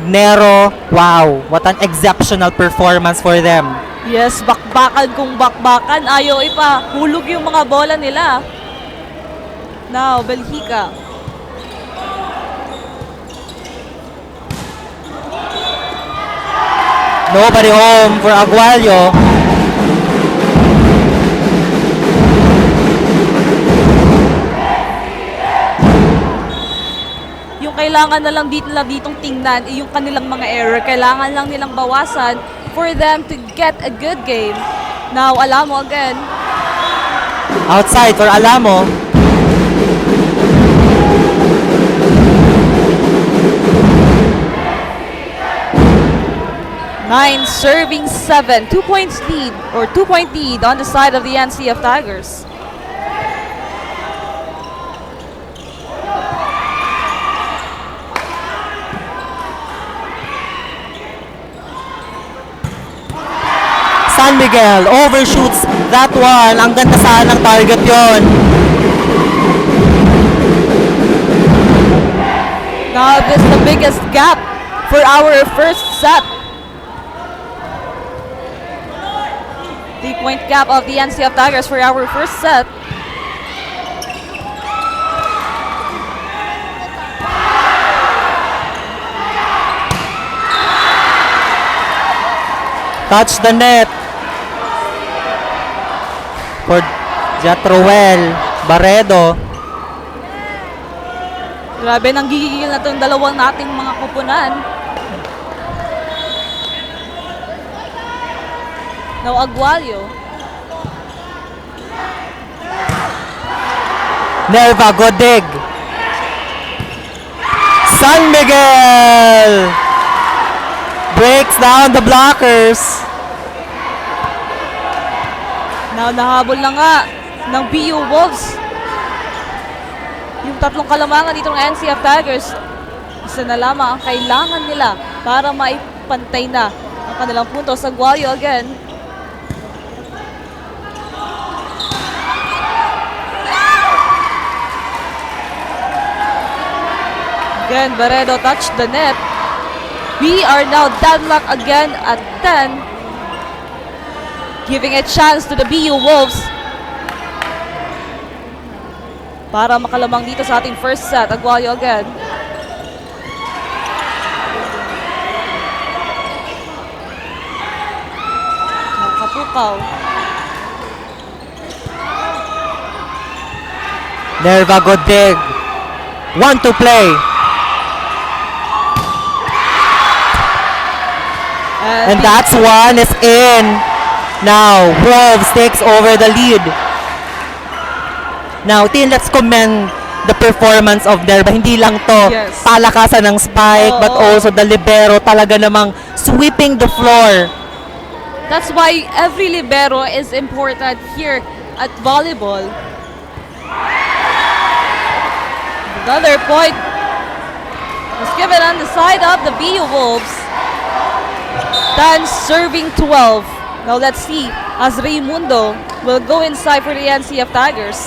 And Nero, wow, what an exceptional performance for them. Yes, bakbakan kung bakbakan. Ayaw ipahulog yung mga bola nila. Now, Belgica. Nobody home for Aguayo. Yung kailangan na lang ditong tingnan yung kanilang mga error. Kailangan lang nilang bawasan for them to get a good game. Now, Alamo again. Outside for Alamo. Nine serving 7. 2 points lead or 2-point lead on the side of the NCF Tigers. San Miguel overshoots that one. Ang ganda saan ng target yon. Now this is the biggest gap for our first set. 3-point gap of the NCF Tigers for our first set. Touch the net for Jatroel Barredo. Grabe, nang gigigil na itong dalawang nating mga kupunan. Now, Aguayo. Nerva Godig. San Miguel breaks down the blockers. Now, nahabol na nga ng BU Wolves. Yung tatlong kalamangan dito ng NCF Tigers, isa na lamang ang kailangan nila para maipantay na ang kanilang puntos. Aguayo again. Again, Barredo touched the net. We are now deadlocked again at 10. Giving a chance to the BU Wolves para makalamang dito sa ating first set. Aguayo again. Bucal. Nerva Godig. 1 to play. And that's one is in. Now, Wolves takes over the lead. Now, let's commend the performance of Nerva. Hindi lang to Yes. palakasan ng spike, but also the libero talaga namang sweeping the floor. That's why every libero is important here at volleyball. Another point was given on the side of the BU Wolves. 10 serving 12. Now let's see as Raimundo will go inside for the NCF Tigers.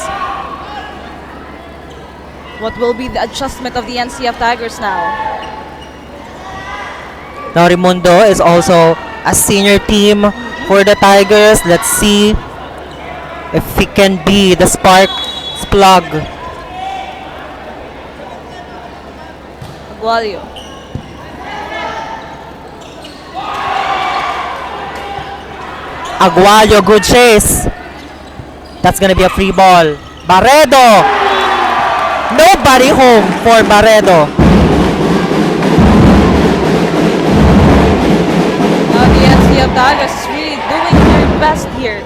What will be the adjustment of the NCF Tigers now? Now, Raimundo is also a senior team for the Tigers. Let's see if he can be the spark plug. Aguayo. Aguayo, good chase. That's gonna be a free ball. Barredo. Nobody home for Barredo. Now the NCF Tigers is really doing their best here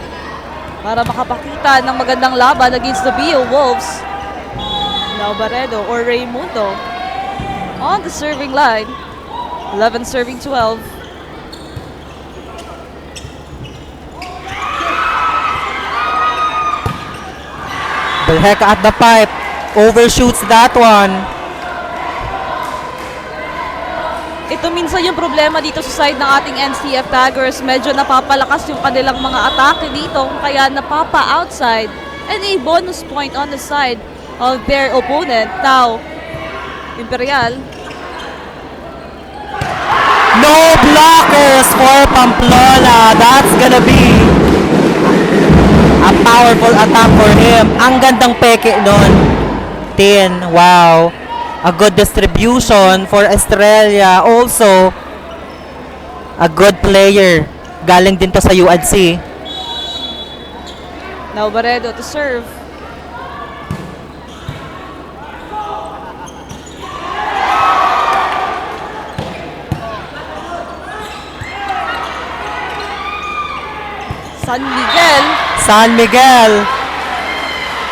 para makapakita ng magandang laban against the BU Wolves. Now Barredo or Raimundo on the serving line. 11 serving 12. Belheca at the pipe. Overshoots that one. Ito minsan yung problema dito sa side ng ating NCF Tigers. Medyo napapalakas yung kanilang mga atake dito, kaya napapa-outside. And a bonus point on the side of their opponent. Now, Imperial. No blockers for Pamplona. That's gonna be a powerful attack for him. Ang gandang peke nun. 10. Wow. A good distribution for Estrella. Also, a good player. Galing din to sa UNC. Now Barredo to serve. San Miguel.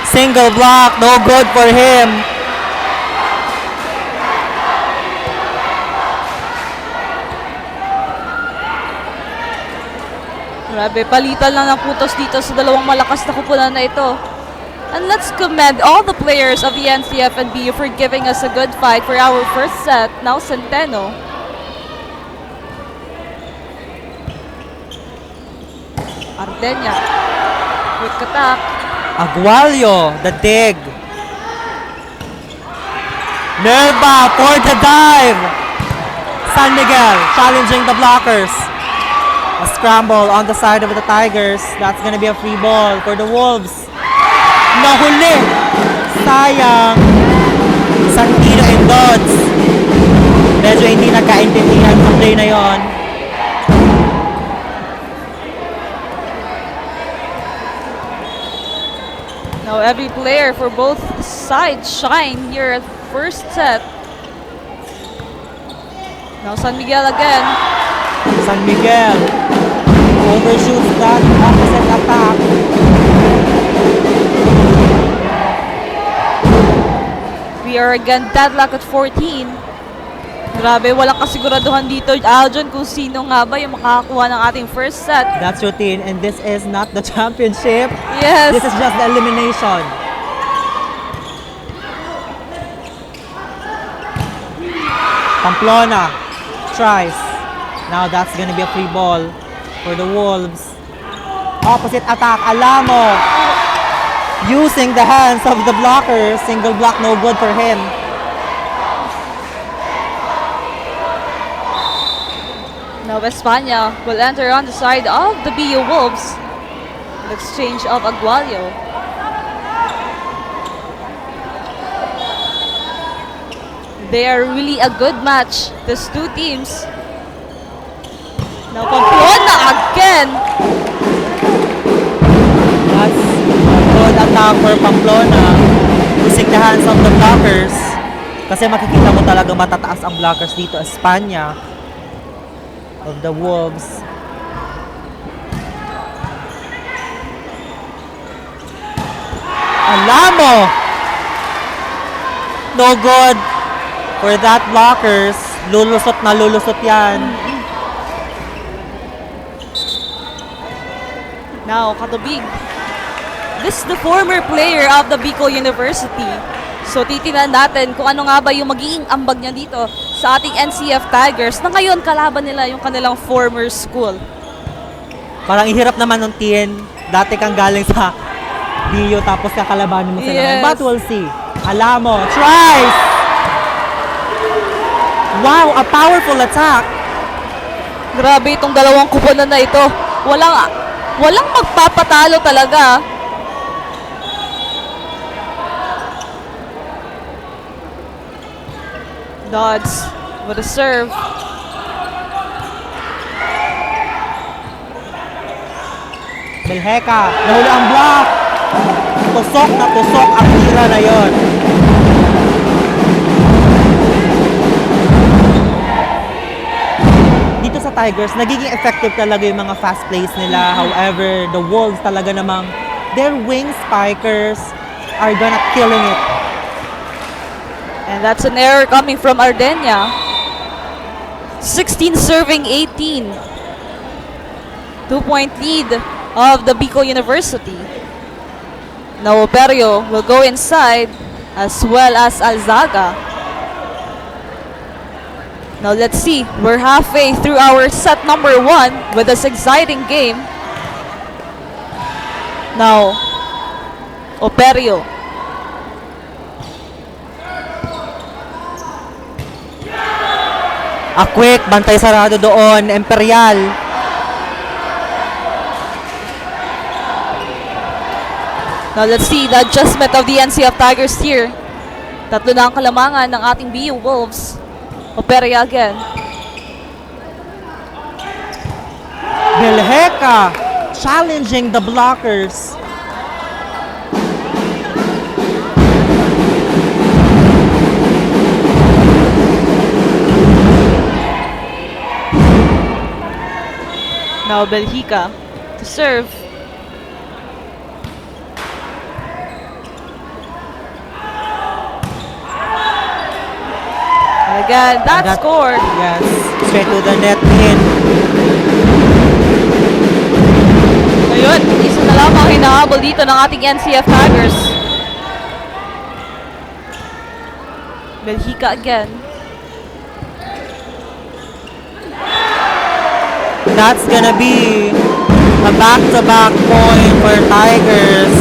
Single block. No good for him. Grabe, palitan lang ng putos dito sa dalawang malakas na kupunan na ito. And let's commend all the players of the NCF and BU for giving us a good fight for our first set. Now Centeno. Ardenya. Quick attack. Aguayo, the dig. Nerva for the dive. San Miguel challenging the blockers. A scramble on the side of the Tigers. That's gonna be a free ball for the Wolves. Nahuli. Sayang. Santino and Dodds. Medyo hindi nagkaintindihan sa play na yon. Now every player for both sides shine here at first set. Now San Miguel again. San Miguel overshoots that opposite attack. We are again deadlock at 14. Grabe, walang kasiguraduhan dito, Aljon, kung sino nga ba yung makakakuha ng ating first set. That's routine, and this is not the championship. Yes. This is just the elimination. Pamplona tries. Now that's gonna be a free ball for the Wolves. Opposite attack, Alamo. Using the hands of the blocker. Single block, no good for him. Now Espana will enter on the side of the BU Wolves. An exchange of Aguayo. They are really a good match, these two teams. Now Pamplona again. That's a good attack for Pamplona. Using the hands of the blockers. Kasi makikita mo talaga matataas ang blockers dito. Espana of the Wolves. Alamo! No good for that blockers. Lulusot na lulusot yan. Now Katubig. This is the former player of the Bicol University. So titingnan natin kung ano nga ba yung magiging ambag niya dito sa ating NCF Tigers na ngayon kalaban nila yung kanilang former school. Parang ihirap naman ng Tien. Dati kang galing sa BU tapos kakalabanin mo sila. Yes. But we'll see. Alamo tries! Wow, a powerful attack. Grabe itong dalawang kuponan na ito. Walang magpapatalo talaga. Dodds with a serve. Belheka, nahuli ang block. Tusok na tusok ang tira na yon. Dito sa Tigers, nagiging effective talaga yung mga fast plays nila. However, the Wolves talaga namang their wing spikers are gonna killing it. And that's an error coming from Ardenya. 16 serving 18. 2-point lead of the Bicol University. Now Operio will go inside as well as Alzaga. Now let's see. We're halfway through our set number 1 with this exciting game. Now Operio. A quick, bantay sarado doon, Imperial. Now let's see the adjustment of the NCF Tigers here. Tatlo na ang kalamangan ng ating BU Wolves. Operia again. Belheka challenging the blockers. Now Belhika to serve. And again, that score. Yes, straight to the net in. Ayun, isa na lamang hinahabol dito ng ating NCF Tigers. Belhika again. That's gonna be a back-to-back point for Tigers.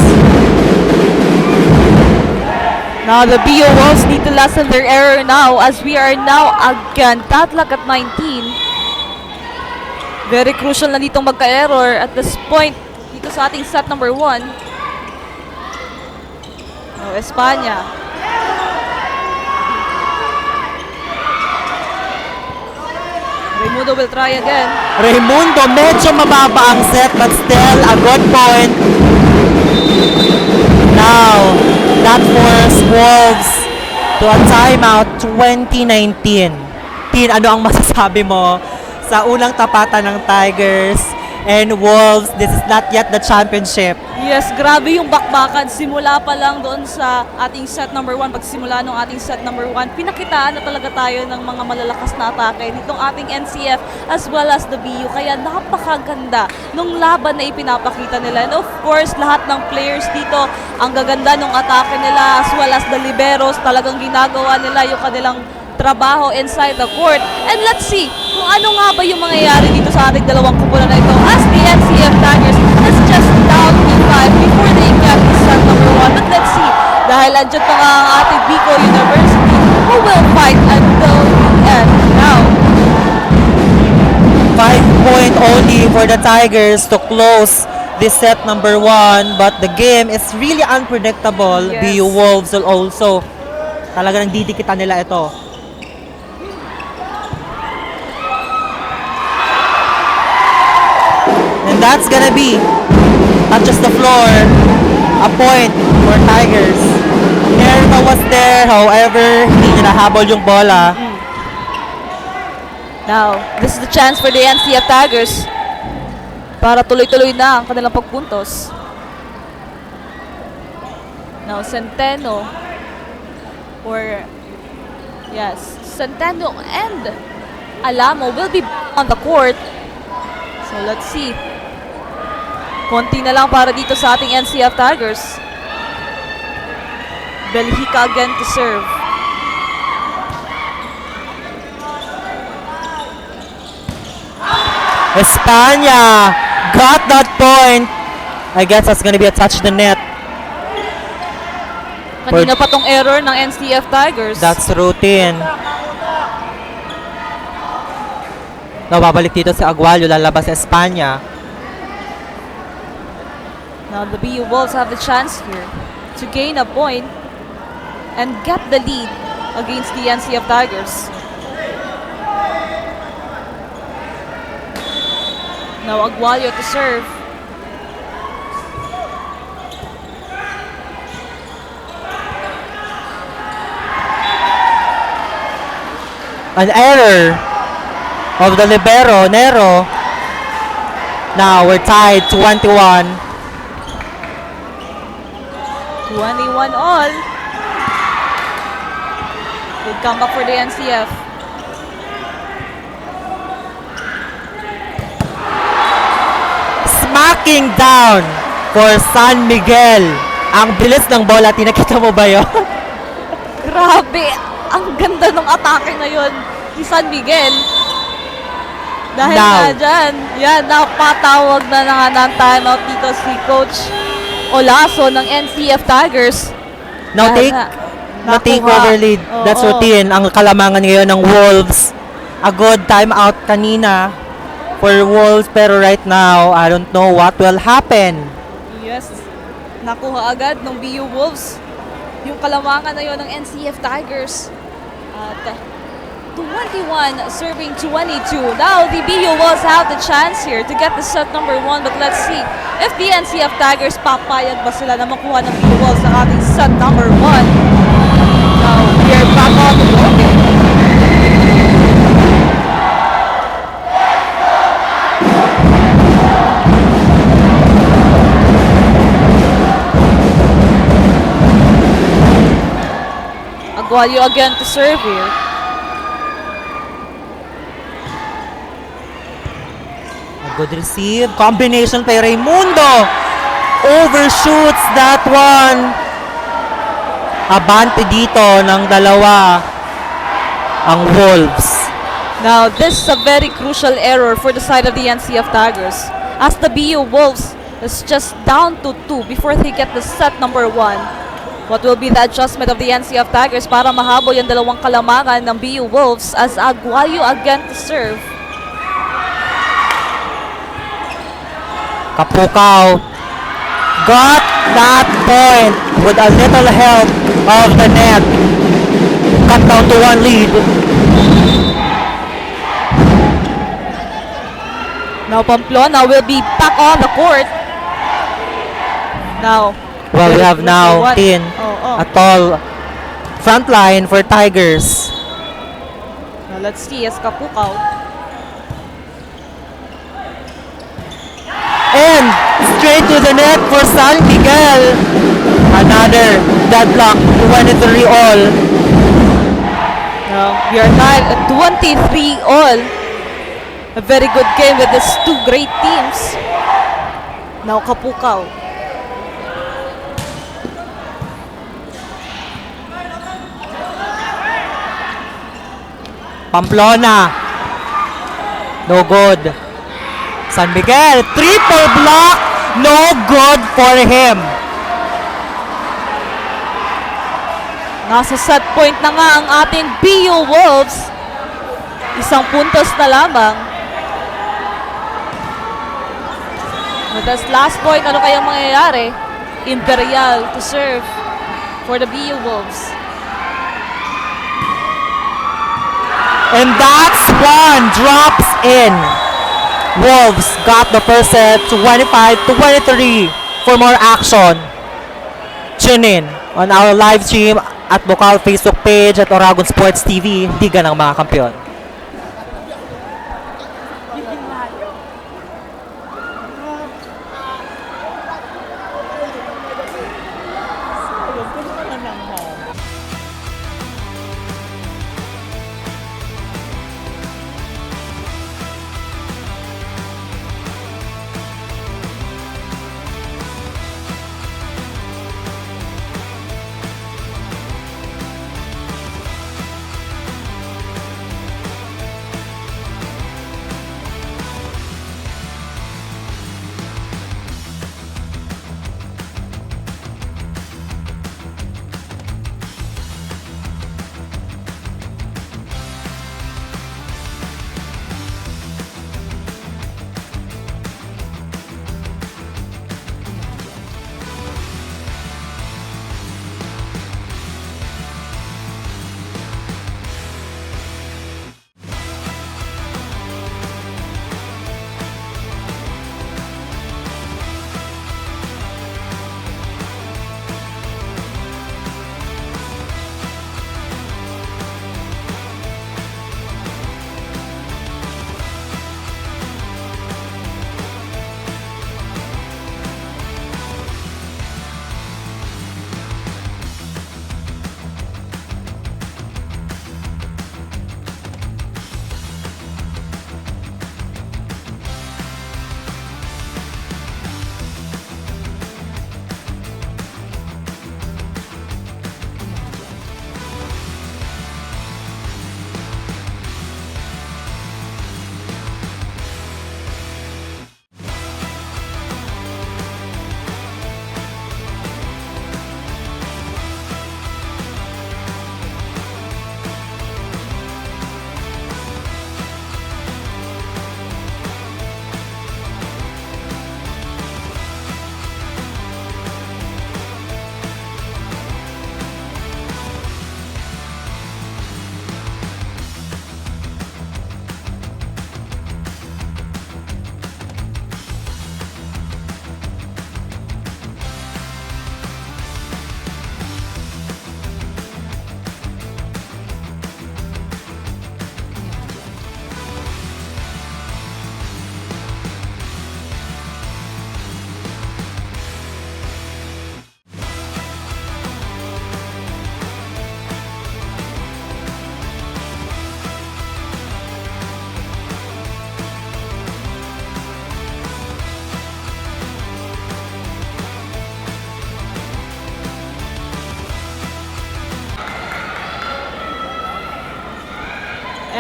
Now the BO Wolves need to lessen their error now as we are now again tatlag at 19. Very crucial na ditong magka-error at this point dito sa ating set number 1. Now Espanya. Raimundo will try again. Raimundo, medyo mababa ang set but still a good point. Now, that forced Wolves to a timeout 2019. Tin, ano ang masasabi mo sa unang tapatan ng Tigers and Wolves? This is not yet the championship. Yes, grabe yung bakbakan. Simula pa lang doon sa ating set number 1. Pagsimula ng ating set number 1, pinakitaan na talaga tayo ng mga malalakas na atake nitong ating NCF as well as the BU. Kaya napakaganda nung laban na ipinapakita nila. And of course, lahat ng players dito, ang gaganda nung atake nila as well as the liberos. Talagang ginagawa nila yung kanilang trabaho inside the court. And let's see kung ano nga ba yung mangyayari dito sa ating dalawang kumpulan na ito as the NCF Tigers is just down 3-5 before they get to set number 1. But let's see, dahil andyan pa nga ang ating Bicol University who will fight until the end now. 5 point only for the Tigers to close this set number 1, but the game is really unpredictable. Yes. BU Wolves will also talagang didikitan nila ito. And that's gonna be touches the floor, a point for Tigers. Nerva was there, however, hindi niya nahabol yung bola. Now, this is the chance for the NCF Tigers para tuloy-tuloy na ang kanilang pagpuntos. Now, Centeno Centeno and Alamo will be on the court. So, let's see. Konti na lang para dito sa ating NCF Tigers. Belhika again to serve. Espanya got that point. I guess that's gonna be a touch the net. Kanina pa tong error ng NCF Tigers. That's routine. Now, babalik dito si Aguayo, lalabas sa Espanya. Now the BU Wolves have the chance here to gain a point and get the lead against the NCF Tigers. Now Aguayo to serve. An error of the libero, Nero. Now we're tied 21. 21 all. Good comeback for the NCF. Smacking down for San Miguel. Ang bilis ng bola, tinakita mo ba yun? Grabe, ang ganda ng atake ngayon ni San Miguel. Dahil Now. na dyan, yan, napatawag na nga ng timeout dito si Coach Olaso ng NCF Tigers. Now take Nakuha. over lead. That's Oo. routine. Ang kalamangan ngayon ng Wolves. a good timeout kanina for Wolves, pero right now, I don't know what will happen. Yes. Nakuha agad ng BU Wolves yung kalamangan na yon ng NCF Tigers. At 21 serving 22. Now the BU Wolves have the chance here to get the set number 1, but let's see if the NCF Tigers papayag ba sila na makuha ng BU Wolves ang ating set number 1. Now we are back on the broken. Aguayo again to serve here. A good receive. Combination play. Raimundo overshoots that one. Abante dito ng dalawa ang Wolves. Now, this is a very crucial error for the side of the NCF Tigers, as the BU Wolves is just down to 2 before they get the set number 1. What will be the adjustment of the NCF Tigers para mahabol yung dalawang kalamangan ng BU Wolves as Aguayo again to serve. Kapukaw got that point with a little help of the net. Cut down to 1 lead. Now Pamplona will be back on the court. Now, well, we have now Tin, a tall front line for Tigers. Now let's see as Kapukaw. And straight to the net for San Miguel. Another deadlock, 23 all. Now we are tied at 23 all. A very good game with these two great teams. Now Kapukaw. Pamplona. No good. San Miguel, triple block. No good for him. Nasa set point na nga ang ating BU Wolves. Isang puntos na lamang. With this last point, ano kayang mangyayari? Imperial to serve for the BU Wolves. And that's one. Drops in. Wolves got the first set, 25-23. For more action, tune in on our live stream at Bucal Facebook page at Oragon Sports TV, Liga ng mga Kampiyon.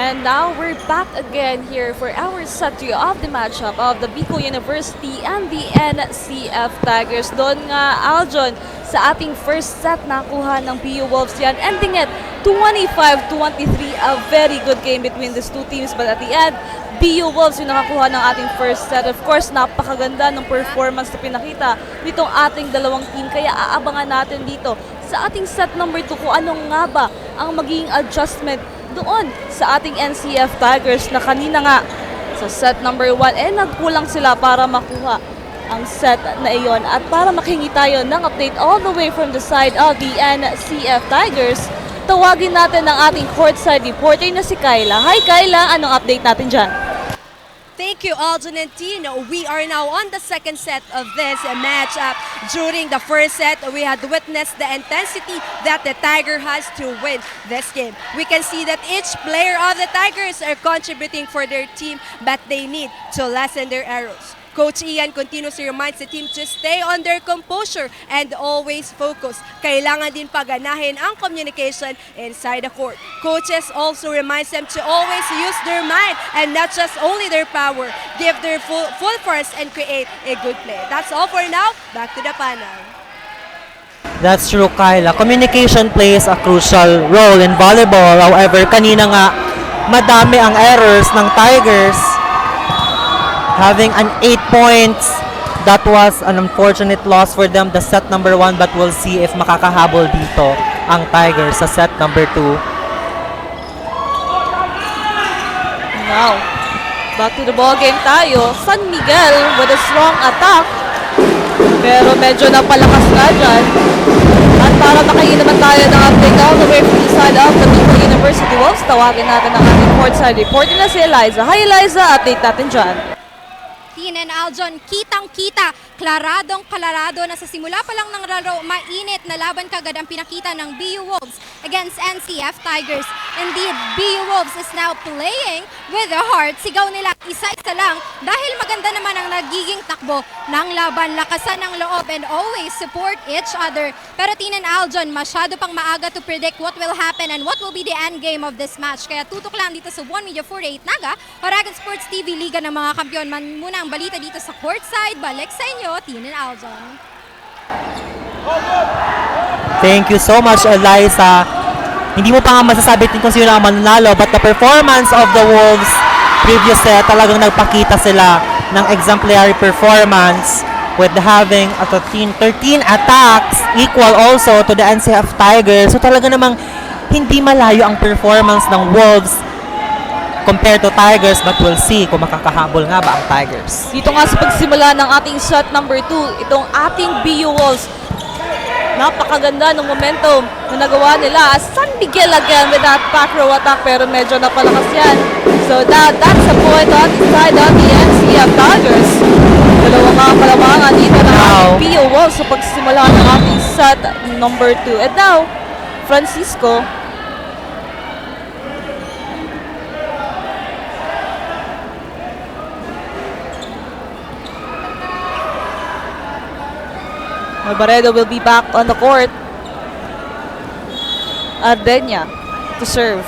And now we're back again here for our set 2 of the matchup of the Bicol University and the NCF Tigers. Doon nga, Aljon, sa ating first set nakuha ng BU Wolves yan, ending it 25-23, a very good game between these two teams. But at the end, BU Wolves yung nakakuha ng ating first set. Of course, napakaganda ng performance na pinakita nitong ating dalawang team. Kaya aabangan natin dito sa ating set number 2 kung anong nga ba ang magiging adjustment doon sa ating NCF Tigers na kanina nga sa set number 1 nagkulang sila para makuha ang set na iyon. At para makihingi tayo ng update all the way from the side of the NCF Tigers, tawagin natin ang ating courtside reporter na si Kyla. Hi Kyla, anong update natin dyan? Thank you, Aljon and Tino. We are now on the second set of this matchup. During the first set, we had witnessed the intensity that the Tiger has to win this game. We can see that each player of the Tigers are contributing for their team, but they need to lessen their errors. Coach Ian continuously reminds the team to stay on their composure and always focus. Kailangan din paganahin ang communication inside the court. Coaches also reminds them to always use their mind and not just only their power. Give their full force and create a good play. That's all for now. Back to the panel. That's true, Kyla. Communication plays a crucial role in volleyball. However, kanina nga, madami ang errors ng Tigers. Having an 8 points, that was an unfortunate loss for them, the set number 1, but we'll see if makakahabol dito ang Tigers sa set number 2. Now, back to the ball game tayo. San Miguel with a strong attack. Pero medyo napalakas nga dyan. At para makain naman tayo ng update all the way from the side of the Bicol University Wolves, tawagin natin ang ating courtside reporter na si Eliza. Hi Eliza, update natin dyan. Tin and Aljon, kitang-kita, klaradong-klarado na sa simula pa lang ng laro, mainit na laban kagad ang pinakita ng BU Wolves against NCF Tigers. Indeed, BU Wolves is now playing with their heart. Sigaw nila isa-isa lang dahil maganda naman ang nagiging takbo ng laban, lakasan ng loob and always support each other. Pero Tin and Aljon, masyado pang maaga to predict what will happen and what will be the end game of this match. Kaya tutok lang dito sa 1 Media 48 Naga, Oragon Sports TV, Liga ng mga Kampiyon. Muna ang balita dito sa courtside. Balik sa inyo, Tin and Aljon. Thank you so much, Eliza. Hindi mo pa nga masasabi kung sino ang mananalo, but the performance of the Wolves previous set, talagang nagpakita sila ng exemplary performance with having a 13 attacks, equal also to the NCF Tigers. So talaga namang hindi malayo ang performance ng Wolves compared to Tigers, but we'll see kung makakahabol nga ba ang Tigers. Dito nga sa pagsimula ng ating set number 2, itong ating BU Wolves, napakaganda ng momentum na nagawa nila. San Miguel again with that back row attack, pero medyo napalakas yan. So that's a point on the side of the NCF Tigers. Dalawang mga kalamangan dito ng ating BU Wolves sa pagsimula ng ating set number 2. And now, Francisco, Alvaredo will be back on the court. Ardenya to serve.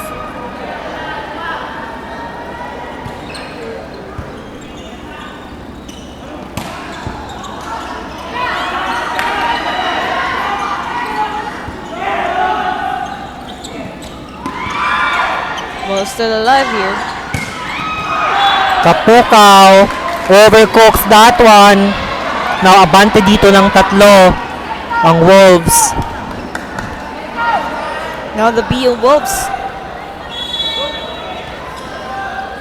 Well, still alive here. Bucal overcooks that one. Now, abante dito ng tatlo ang Wolves. Now the BU Wolves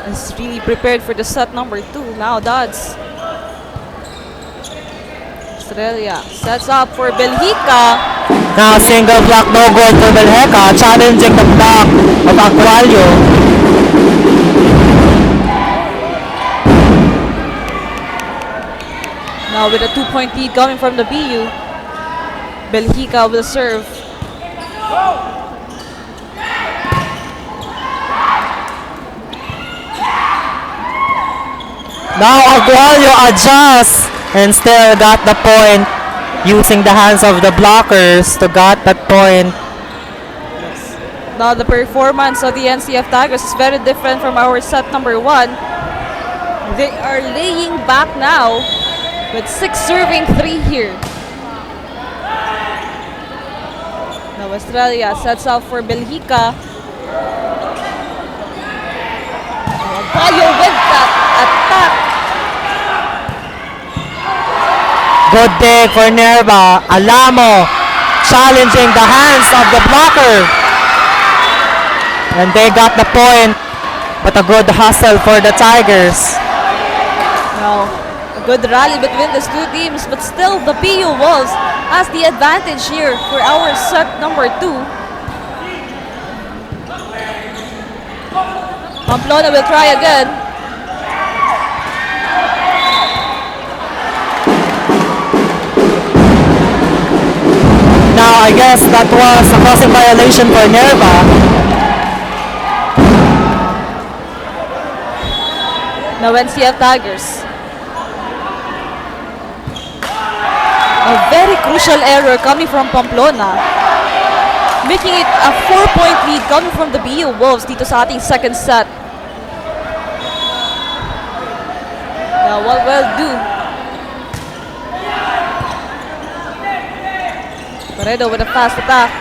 is really prepared for the set number 2. Now Dodds. Australia sets up for Belgica. Now, single block, no goal for Belgica, challenging the block of Aqualio. Now with a 2-point lead coming from the BU, Belgica will serve. Now Aguayo adjusts and still got the point using the hands of the blockers to got that point. Now the performance of the NCF Tigers is very different from our set number 1. They are laying back now with 6 serving 3 here. Now Australia sets up for Belgica. Aguayo with that attack. Good dig for Nerva. Alamo challenging the hands of the blocker. And they got the point. But a good hustle for the Tigers. Now, a good rally between these two teams, but still the BU Wolves has the advantage here for our set number 2. Pamplona will try again. Now I guess that was a crossing violation for Nerva. Now NCF Tigers. A very crucial error coming from Pamplona, making it a 4-point lead coming from the BU Wolves dito sa ating second set. Now what will do? Paredo with a fast attack.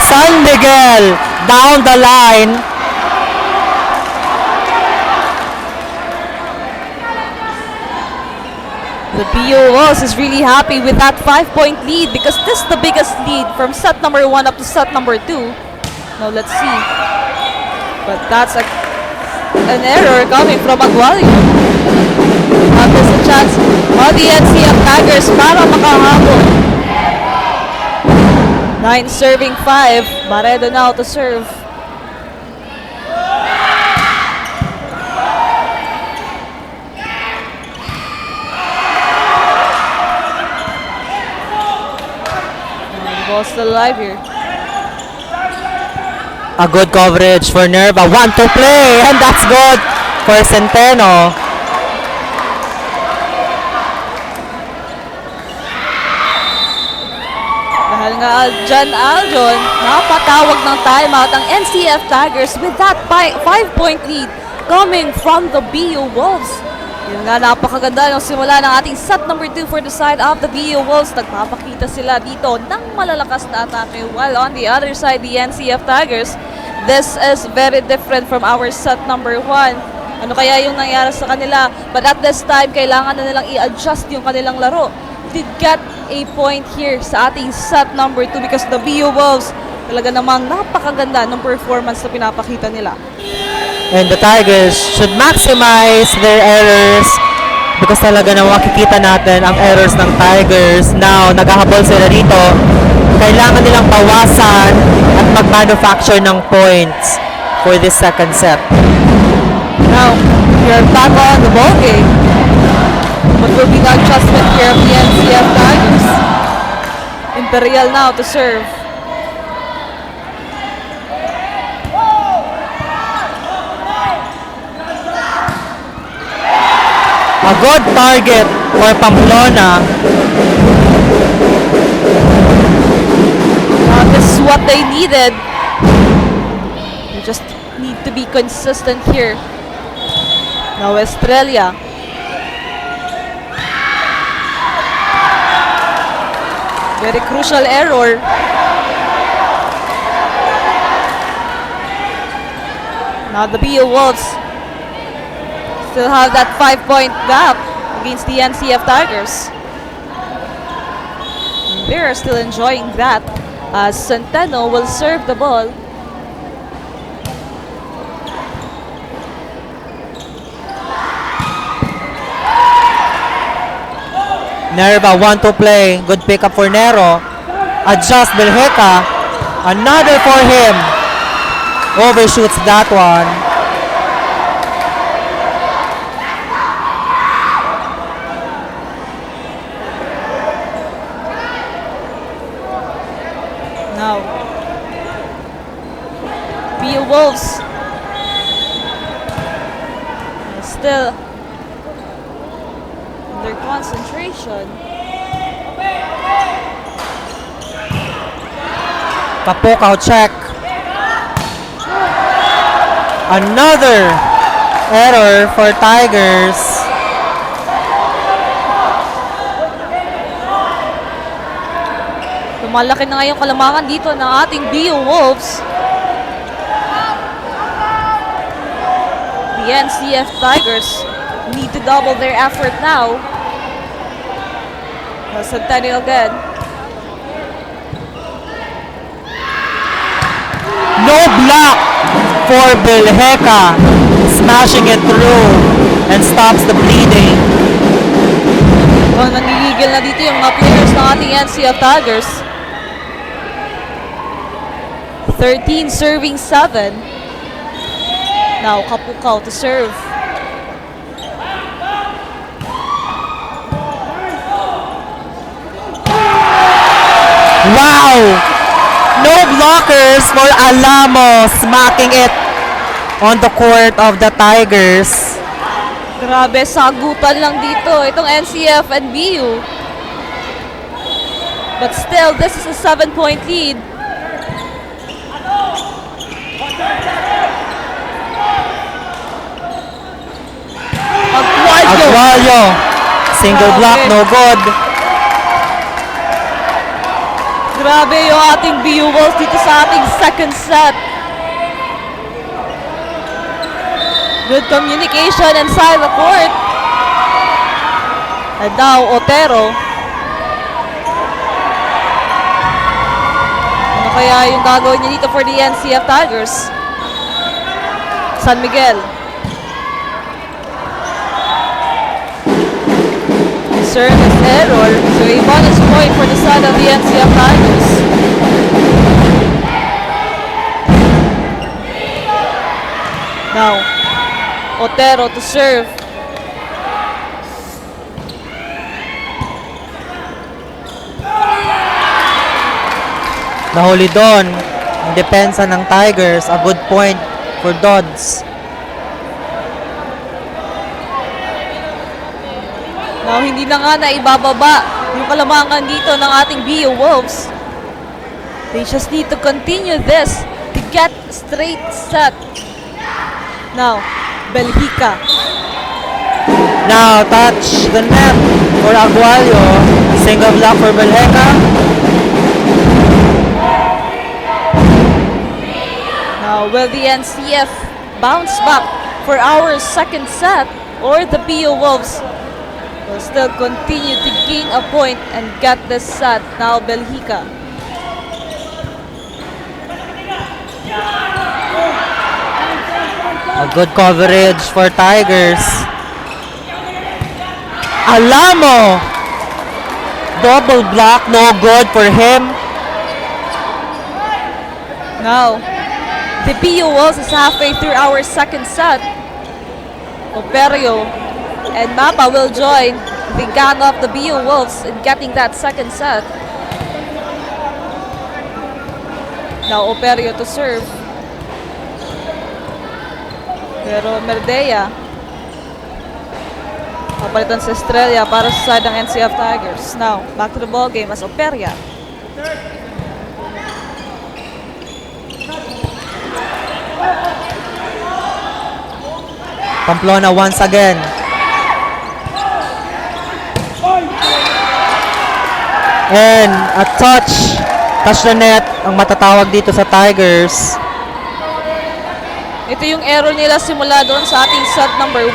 San Miguel down the line. The BU Wolves is really happy with that 5-point lead because this is the biggest lead from set number 1 up to set number 2. Now let's see. But that's an error coming from Aguayo. Now there's a chance for the NCF Tigers para makahabol. 9 serving 5. Baredo now to serve. Still alive here. A good coverage for Nerva. 1-2 play, and that's good for Centeno. Dahil nga dyan, Aljon, napatawag ng timeout ang NCF Tigers with that 5-point lead coming from the BU Wolves. Yun nga, napakaganda ng simula ng ating set number 2 for the side of the BU Wolves. Nagpapakita sila dito ng malalakas na atake, while on the other side, the NCF Tigers, this is very different from our set number 1. Ano kaya yung nangyari sa kanila? But at this time, kailangan na nilang i-adjust yung kanilang laro. Did get a point here sa ating set number 2 because the BU Wolves talaga namang napakaganda ng performance na pinapakita nila. And the Tigers should maximize their errors because talaga na makikita natin ang errors ng Tigers. Now, naghahabol sila dito. Kailangan nilang bawasan at mag-manufacture ng points for this second set. Now, we are back on the ball game. What will be the adjustment here of the NCF Tigers? Imperial now to serve. A good target for Pamplona. This is what they needed. They just need to be consistent here. Now Australia. Very crucial error. Now the BU Wolves still have that 5-point gap against the NCF Tigers. They are still enjoying that as Centeno will serve the ball. Nerva 1-2 play. Good pickup for Nero. Adjust Belgica. Another for him. Overshoots that one. Now, BU Wolves still under concentration. Kapukaw check. Another error for Tigers. Lumalaki na ngayong kalamangan dito ng ating BU Wolves. The NCF Tigers need to double their effort now. Centennial again. No block for Belheca. Smashing it through and stops the bleeding. Well, nangigigil na dito yung mga players ng ating NCF Tigers. 13 serving 7. Now, Kapukaw to serve. Wow! No blockers for Alamo, smacking it on the court of the Tigers. Grabe, sagutan lang dito itong NCF and BU. But still, this is a 7-point lead. Aguayo. Single block, no good. Grabe yung ating BU Wolves dito sa ating second set. Good communication inside the court. And now, Otero. Ano kaya yung gagawin niya dito for the NCF Tigers? San Miguel. Service error. So a bonus point for the side of the NCF Tigers. Now, Otero to serve. Nahuli doon ang depensa ng Tigers. A good point for Dodds. Now, hindi na nga naibababa yung kalamangan dito ng ating BU Wolves. They just need to continue this to get straight set. Now, Belhica. Now, touch the net for Aguayo. Single block for Belheca. Now, will the NCF bounce back for our second set, or the BU Wolves will still continue to gain a point and get this set? Now, Belhica. A good coverage for Tigers. Alamo. Double block, no good for him. Now, the BU Wolves is halfway through our second set. Operio and Mapa will join the gang of the BU Wolves in getting that second set. Now, Operio to serve. Pero Merdea papalitan sa Estrella para sa side ng NCF Tigers. Now, back to the ball game as Operia. Pamplona once again. And a touch the net ang matatawag dito sa Tigers. Ito yung error nila simula doon sa ating set number 1.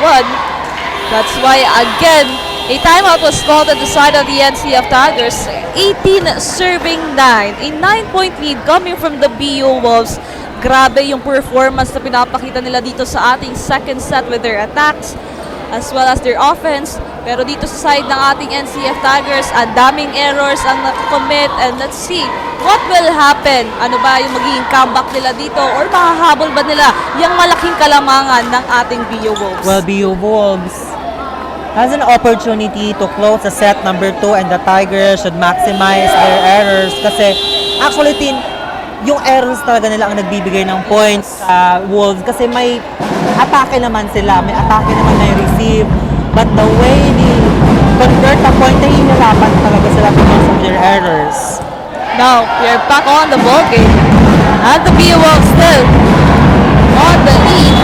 That's why, again, a timeout was called at the side of the NCF Tigers. 18 serving 9. A 9-point lead coming from the BU Wolves. Grabe yung performance na pinapakita nila dito sa ating second set with their attacks as well as their offense. Pero dito sa side ng ating NCF Tigers, ang daming errors ang nakakommit, and let's see what will happen. Ano ba yung magiging comeback nila dito, or mahahabol ba nila yung malaking kalamangan ng ating BU Wolves? Well, BU Wolves has an opportunity to close the set number 2, and the Tigers should maximize their errors kasi actually yung errors talaga nila ang nagbibigay ng points sa Wolves kasi may atake naman sila, may atake naman na receive. But the way they convert the point, nahihirapan talaga sila because of their errors. Now, we are back on the ball game. And the BU Wolves still on the lead.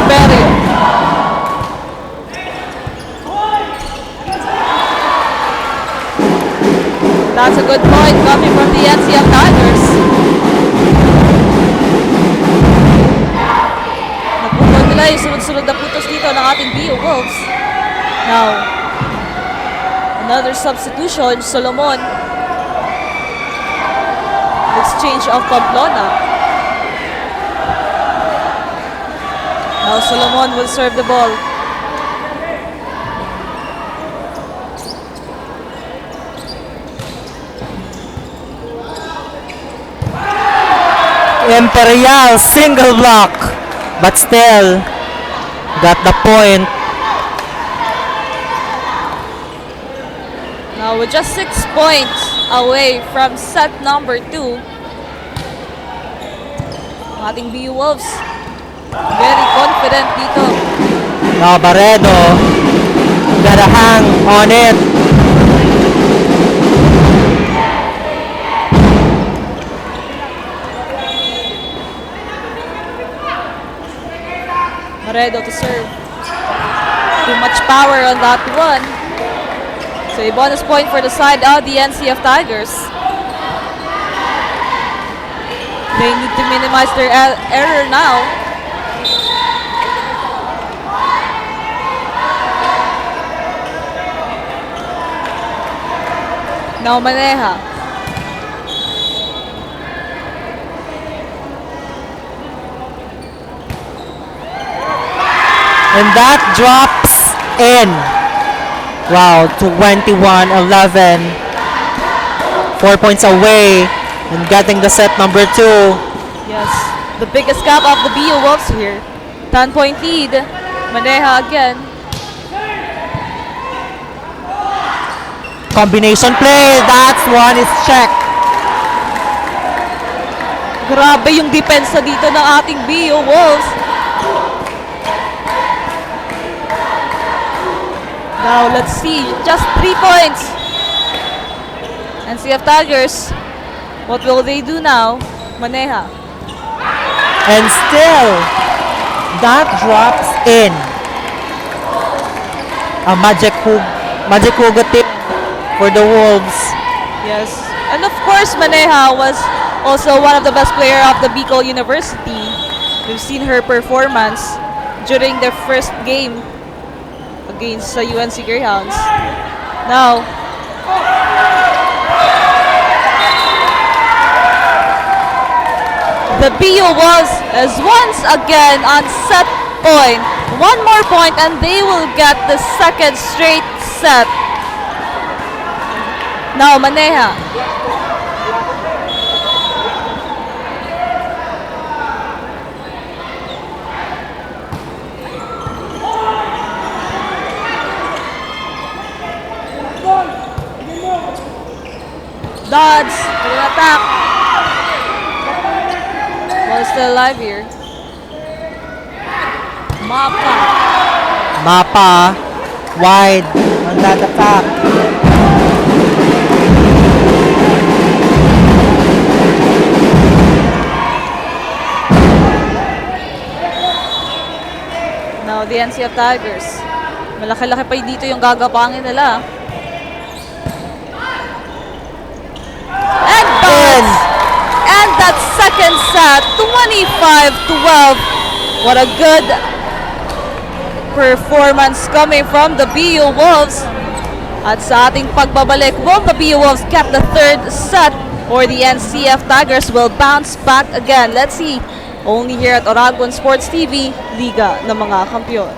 Pero that's a good point coming from the NCF Tigers. Napupol nila yung sunod-sunod na putos dito ng ating BU Wolves. Now, another substitution, Solomon. Exchange of Pamplona. Now Solomon will serve the ball. Imperial single block, but still got the point. Now with just 6 points away from set number 2, ang ating BU Wolves very confident dito. Now Barredo got a hang on it. Maredo to serve. Too much power on that one. So a bonus point for the side of the NCF Tigers. They need to minimize their error now. Now Maneja. And that drops in. Wow, 21-11. 4 points away and getting the set number 2. Yes, the biggest gap of the BU Wolves here. 10-point lead. Maneja again. Combination play. That one is checked. Grabe yung depensa dito ng ating BU Wolves. Now, let's see. Just 3 points. NCF Tigers. What will they do now? Maneja. And still, that drops in. A magic hugot tip for the Wolves. Yes. And of course, Maneja was also one of the best player of the Bicol University. We've seen her performance during their first game against the UNC Greyhounds. Now, the BU Wolves is once again on set point. One more point and they will get the second straight set. Now, Maneja. Dodge, with an attack. Ball still alive here. Mapa wide on that attack. Now, the NCF Tigers. Malaki-laki pa dito yung gagapangin nila. And bounce! And that second set, 25-12. What a good performance coming from the BU Wolves. At sa ating pagbabalik, will the BU Wolves get the third set or the NCF Tigers will bounce back again? Let's see. Only here at Oragon Sports TV, Liga ng mga Kampiyon.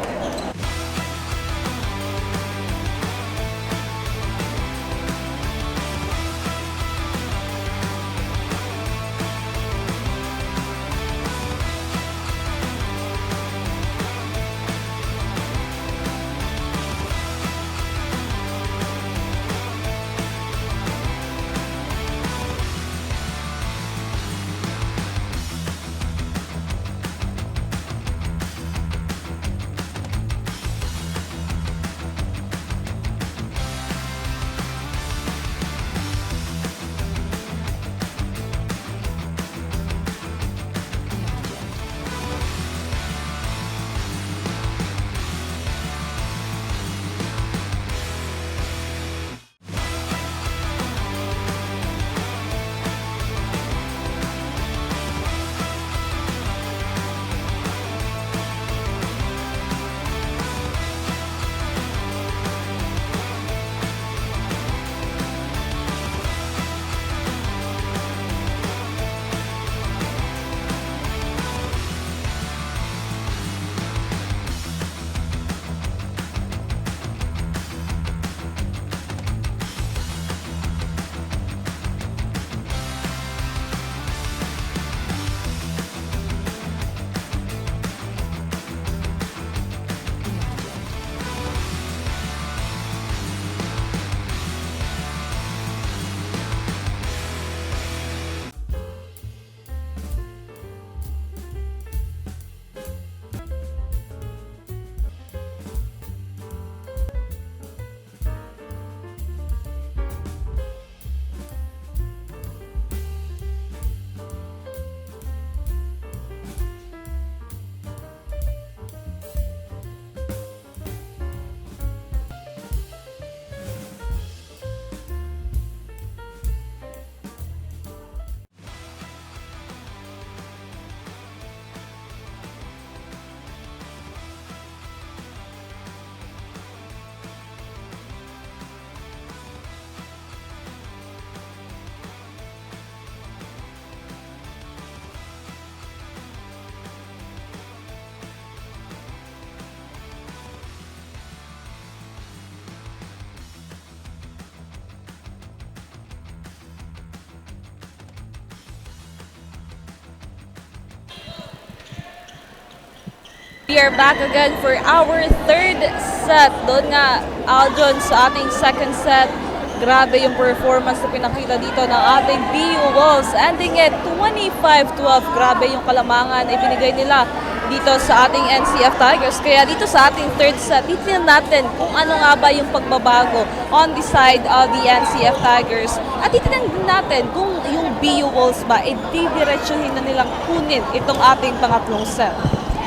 We are back again for our third set. Doon nga, Aljon, sa ating second set, grabe yung performance na pinakita dito ng ating BU Wolves. Ending it 25-12. Grabe yung kalamangan na ibinigay nila dito sa ating NCF Tigers. Kaya dito sa ating third set, titignan natin kung ano nga ba yung pagbabago on the side of the NCF Tigers. At titignan din natin kung yung BU Wolves ba, didiretsuhin na nilang kunin itong ating pangatlong set.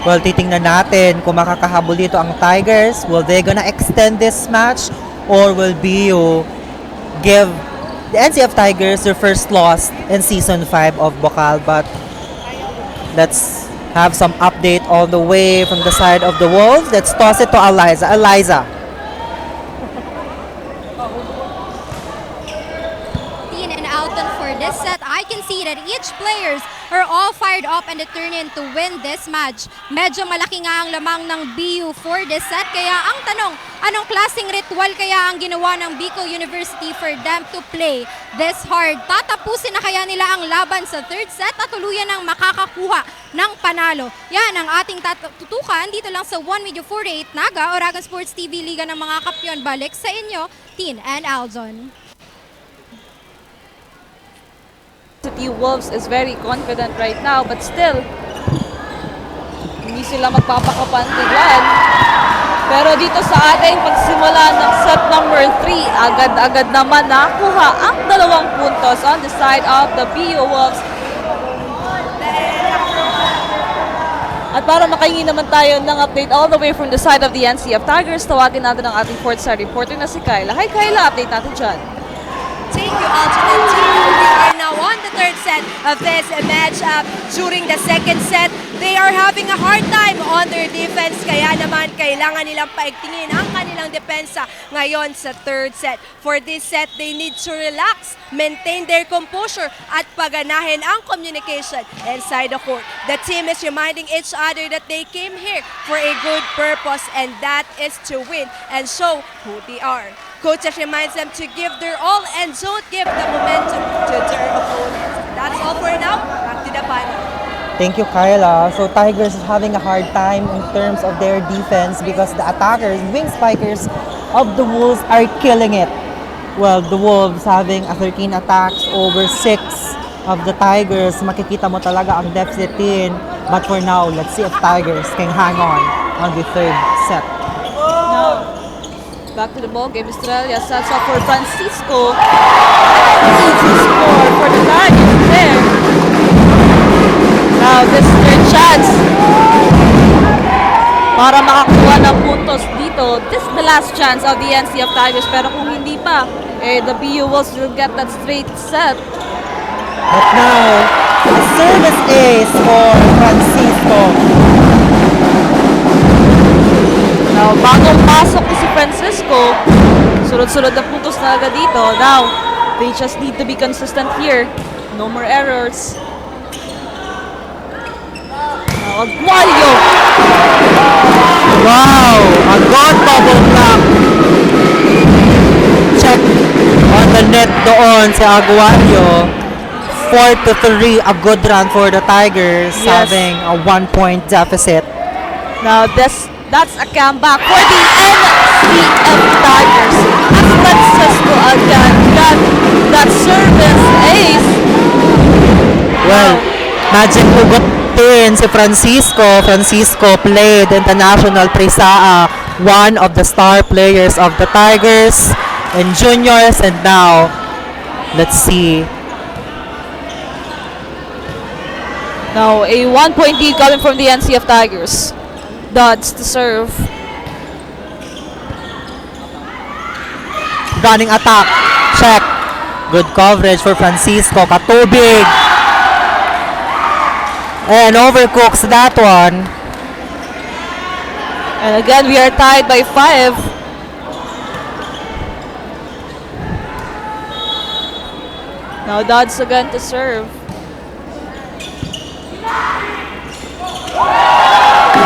Well, titingnan natin kung makakahabol dito ang Tigers. Will they gonna extend this match? Or will BU give the NCF Tigers their first loss in Season 5 of Bucal? But let's have some update all the way from the side of the Wolves. Let's toss it to Eliza. Eliza. In and out for this set, I can see that each players are all fired up and determined to win this match. Medyo malaki nga ang lamang ng BU for this set, kaya ang tanong, anong klaseng ritual kaya ang ginawa ng Bicol University for them to play this hard? Tatapusin na kaya nila ang laban sa third set at tuluyan ng makakakuha ng panalo? Yan ang ating tutukan dito lang sa 1 Media 48 Naga, Oragon Sports TV, Liga ng mga Kapyon. Balik sa inyo, Tin and Aljon. City Wolves is very confident right now, but still, hindi sila magpapakapantigan. Pero dito sa ating pagsimula ng set number 3, agad-agad naman nakuha ang 2 puntos on the side of the BU Wolves. At para makahingi naman tayo ng update all the way from the side of the NCF Tigers, tawagin natin ang ating courtside reporter na si Kyla. Hi Kyla, update natin dyan. Thank you, Alton and team. We are now on the third set of this matchup. During the second set, they are having a hard time on their defense. Kaya naman, kailangan nilang paigtingin ang kanilang depensa ngayon sa third set. For this set, they need to relax, maintain their composure, at paganahin ang communication inside the court. The team is reminding each other that they came here for a good purpose, and that is to win and show who they are. Coaches reminds them to give their all and don't give the momentum to their opponents. That's all for now. Back to the panel. Thank you, Kyla. So Tigers is having a hard time in terms of their defense because the attackers, wing spikers of the Wolves are killing it. Well, the Wolves having a 13 attacks over 6 of the Tigers. Makikita mo talaga ang deficit din. But for now, let's see if Tigers can hang on the third set. Back to the ball game. Australia sets up for Francisco. Easy score for the Tigers there. Now, this is their chance para makakuha ng puntos dito. This is the last chance of the NCF Tigers. Pero kung hindi pa, the BU Wolves will get that straight set. But now, a service ace for Francisco. Now, bagong pasok si Francisco, sunod-sunod na puntos na agad dito. Now, they just need to be consistent here. No more errors. Now, Aguayo! Wow! A good bubble block. Check on the net doon si Aguayo. 4-3, a good run for the Tigers, Yes. having a 1-point deficit. Now, that's a comeback for the NCF Tigers. As Francisco again got that service ace. Well, magic hugot din si Francisco. Francisco played international Prisaa, one of the star players of the Tigers in juniors, and now, let's see. Now, a 1-point lead coming from the NCF Tigers. Dodds to serve. Running attack. Check. Good coverage for Francisco. Katubig. And overcooks that one. And again, we are tied by 5. Now, Dodds again to serve.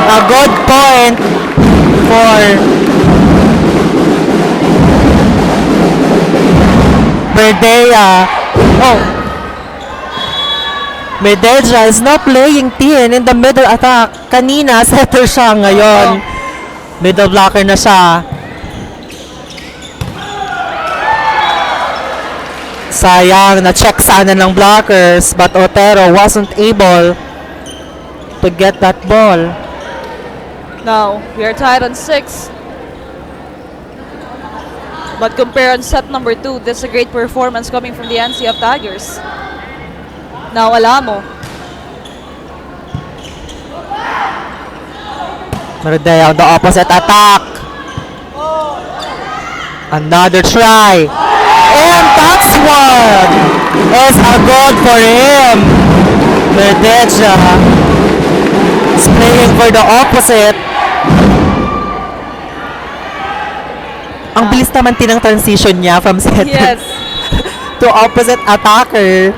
A good point for Verdea. Oh. Medeja is now playing 10 in the middle attack. Kanina, setter siya. Ngayon, middle blocker na siya. Sayang, na-check sana ng blockers, but Otero wasn't able to get that ball. Now, we are tied on 6. But compare on set number 2, this is a great performance coming from the NCF Tigers. Now, Alamo. Meredea on the opposite attack. Another try. And that's one. It's a goal for him. Meredea is playing for the opposite. Ang bilis naman tinang transition niya from setter Yes. to opposite attacker.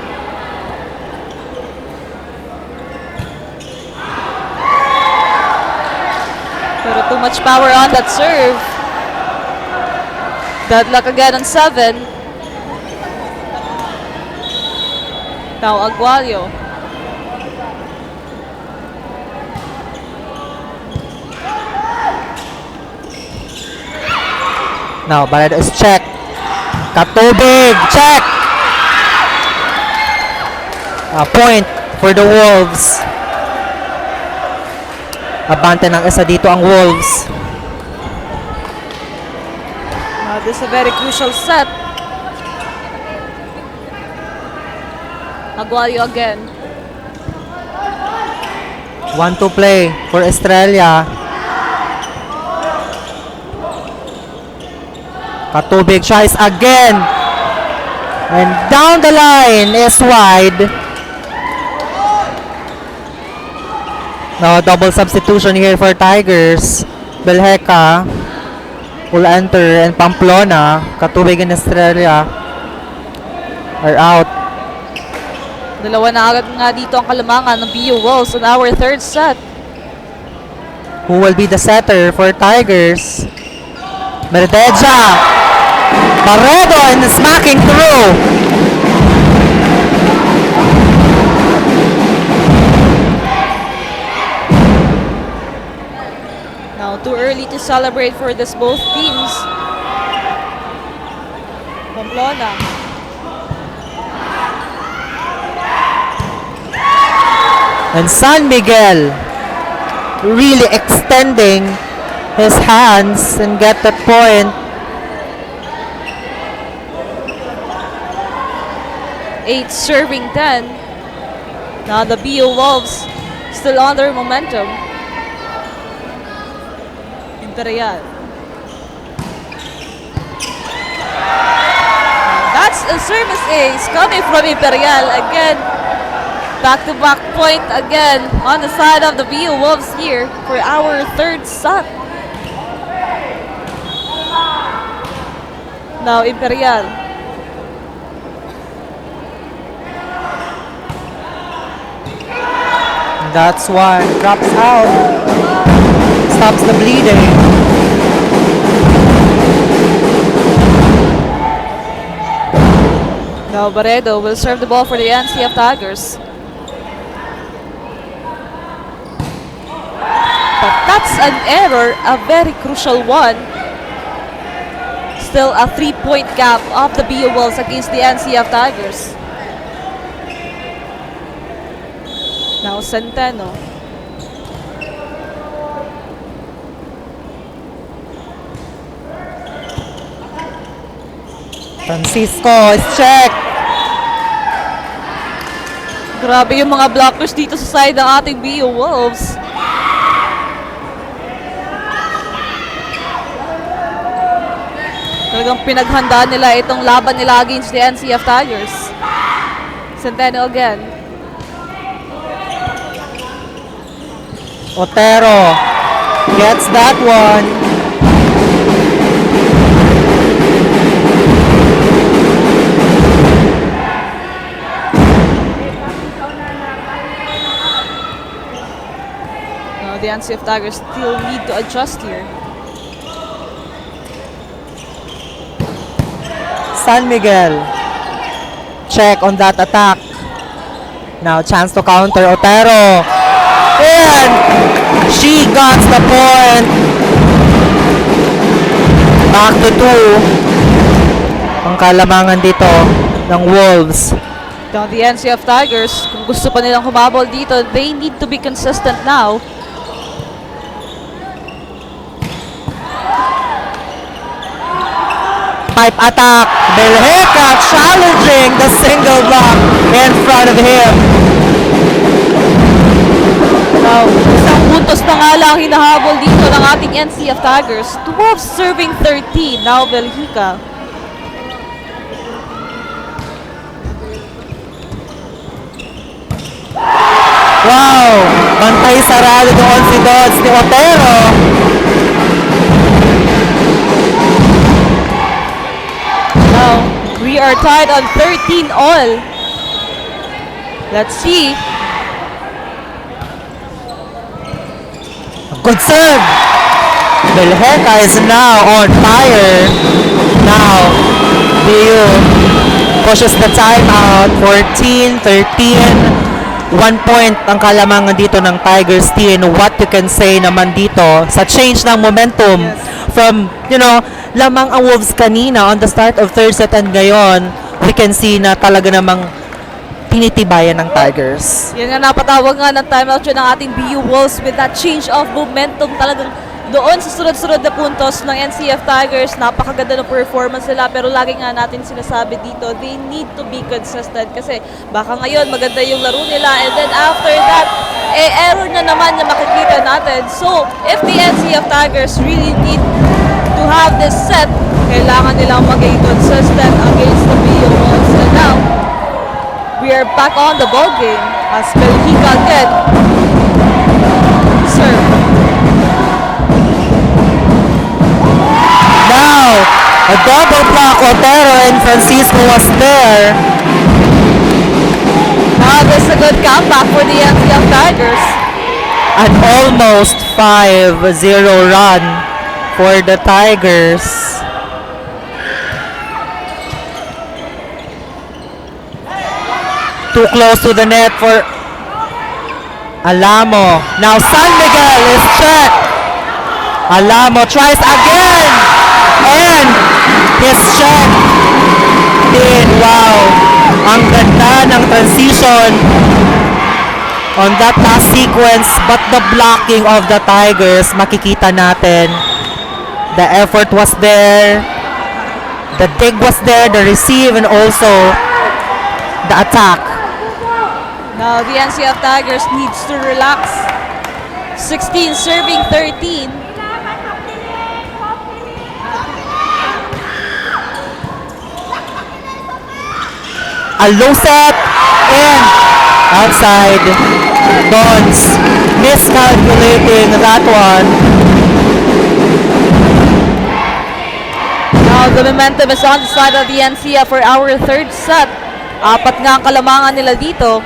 Pero too much power on that serve. Deadlock again on 7. Now Aguayo. Now, Barredo is check. Katubig, check. A point for the Wolves. Abante ng isa dito ang Wolves. Now this is a very crucial set. Aguayo again. 1-2 play for Estrella. Katubig tries again. And down the line is wide. Now, double substitution here for Tigers. Belheca will enter and Pamplona, Katubig and Estrella are out. Dalawa na agad nga dito ang kalamangan ng BU Wolves on our third set. Who will be the setter for Tigers? Meredeja! Barredo and smacking through! Now, too early to celebrate for this both teams. Pamplona. And San Miguel really extending his hands and get that point. 8 serving 10. Now the BU Wolves still on their momentum. Imperial. That's a service ace coming from Imperial again. Back-to-back point again on the side of the BU Wolves here for our third set. Now Imperial. That's why drops out. Stops the bleeding. Now Barredo will serve the ball for the NCF Tigers. But that's an error, a very crucial one. Still a 3-point gap of the BU Wolves against the NCF Tigers. Now Centeno. Francisco is checked. Grabe yung mga blockers dito sa side ng ating BU Wolves. Talagang pinaghandaan nila itong laban nila against the NCF Tigers. Centeno again. Otero gets that one. Now the NCF Tigers still need to adjust here. San Miguel check on that attack. Now chance to counter Otero. And she got the point. Back to 2. Ang kalamangan dito ng Wolves. Down the NCF Tigers, kung gusto pa nilang humabol dito, they need to be consistent now. Pipe attack. Belheca challenging the single block in front of him. Now, isang puntos na nga lang hinahabol dito ng ating NCF Tigers. 12 serving 13. Now, Belhica. Wow! Bantay sarado doon si Dodds ni Otero. Now, we are tied on 13 all. Let's see. Good serve! Belheca is now on fire. Now, BU pushes the timeout. 14-13. 1 point ang kalamangan dito ng Tigers team. What you can say naman dito sa change ng momentum from, lamang ang Wolves kanina on the start of third set and ngayon, we can see na talaga namang tinitibayan ng Tigers. Yan nga, napatawag nga ng timeout yun ng ating BU Wolves with that change of momentum. Talagang doon sa sunod-sunod na puntos ng NCF Tigers, napakaganda ng performance nila, pero lagi nga natin sinasabi dito, they need to be consistent kasi baka ngayon maganda yung laro nila and then after that, error na naman na makikita natin. So, if the NCF Tigers really need to have this set, kailangan nilang maging consistent against the BU Wolves. And now, we are back on the ball game as Belhica again serve. Now, a double block. Otero and Francisco was there. Now, this is a good comeback for the NCF Tigers. An almost 5-0 run for the Tigers. Too close to the net for Alamo. Now San Miguel is checked. Alamo tries again. And his check din. Wow. Ang ganda ng transition on that last sequence. But the blocking of the Tigers, makikita natin. The effort was there. The dig was there. The receive and also the attack. Now, the NCF Tigers needs to relax. 16 serving 13. A low set and outside. Dons miscalculating that one. Now, the momentum is on the side of the NCF for our third set. Apat nga ang kalamangan nila dito.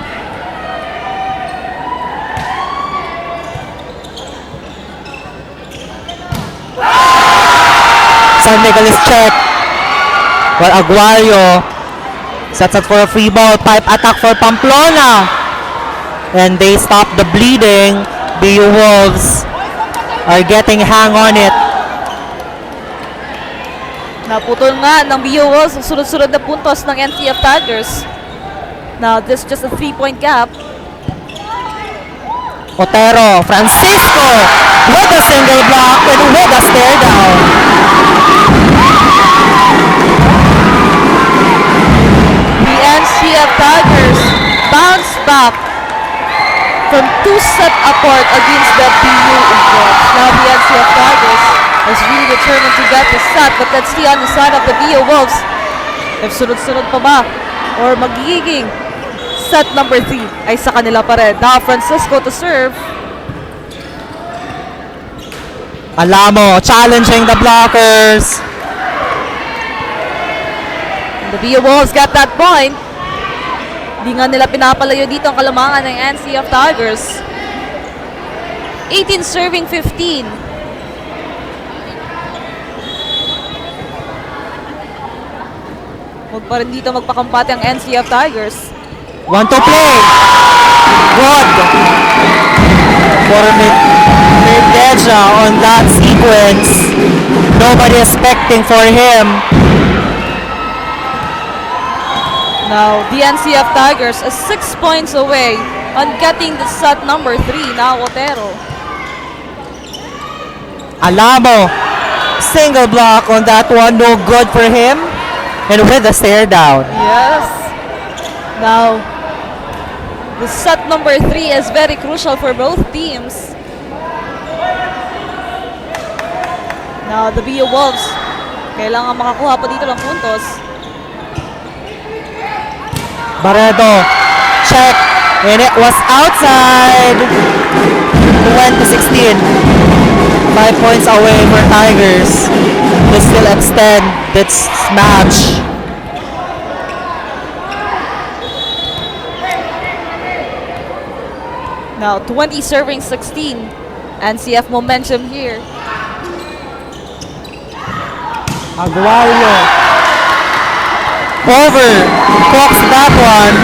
San Miguel is checked. While Aguayo sets up for a free ball. Pipe attack for Pamplona. And they stop the bleeding. BU Wolves are getting hang on it. Naputol nga ng BU Wolves ang sunod-sunod na puntos ng NCF Tigers. Now, this is just a 3-point gap. Otero, Francisco with a single block and with a stare down. The NCF Tigers bounce back from 2 set apart against the BU Wolves. Now the NCF Tigers is really determined to get the set, but let's see on the side of the BU Wolves if sunod-sunod pa ba or magiging set number 3 ay sa kanila pa rin. Now Francisco to serve. Alamo challenging the blockers. The BU Wolves got that point. Di nga nila pinapalayo dito ang kalamangan ng NCF Tigers. 18 serving 15. Huwag pa rin dito magpakampate ang NCF Tigers. Want to play. Good. For Mirdeja on that sequence. Nobody expecting for him. Now, the NCF Tigers are 6 points away on getting the set number 3, now Otero. Alamo. Single block on that one. No good for him. And with a stare down. Yes. Now, the set number 3 is very crucial for both teams. Now, the BU Wolves, kailangan makakuha pa dito ng puntos. Barredo. Check. And it was outside. 20-16. 5 points away for Tigers to still extend this match. Now, 20 serving 16. NCF momentum here. Aguayo. Over. Clocks that one.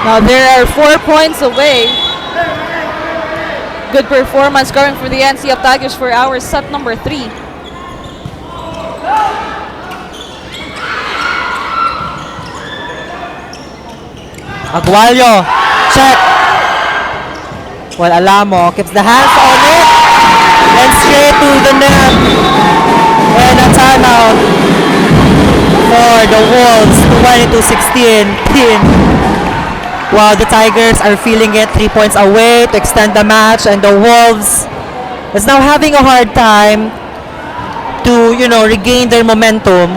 Now, there are 4 points away. Good performance coming for the NCF Tigers for our set number 3. Aguayo. Check. Well, Alamo keeps the hands on it. And straight to the net. And a timeout for the Wolves. 22-16. Wow, the Tigers are feeling it. 3 points away to extend the match. And the Wolves is now having a hard time to, regain their momentum.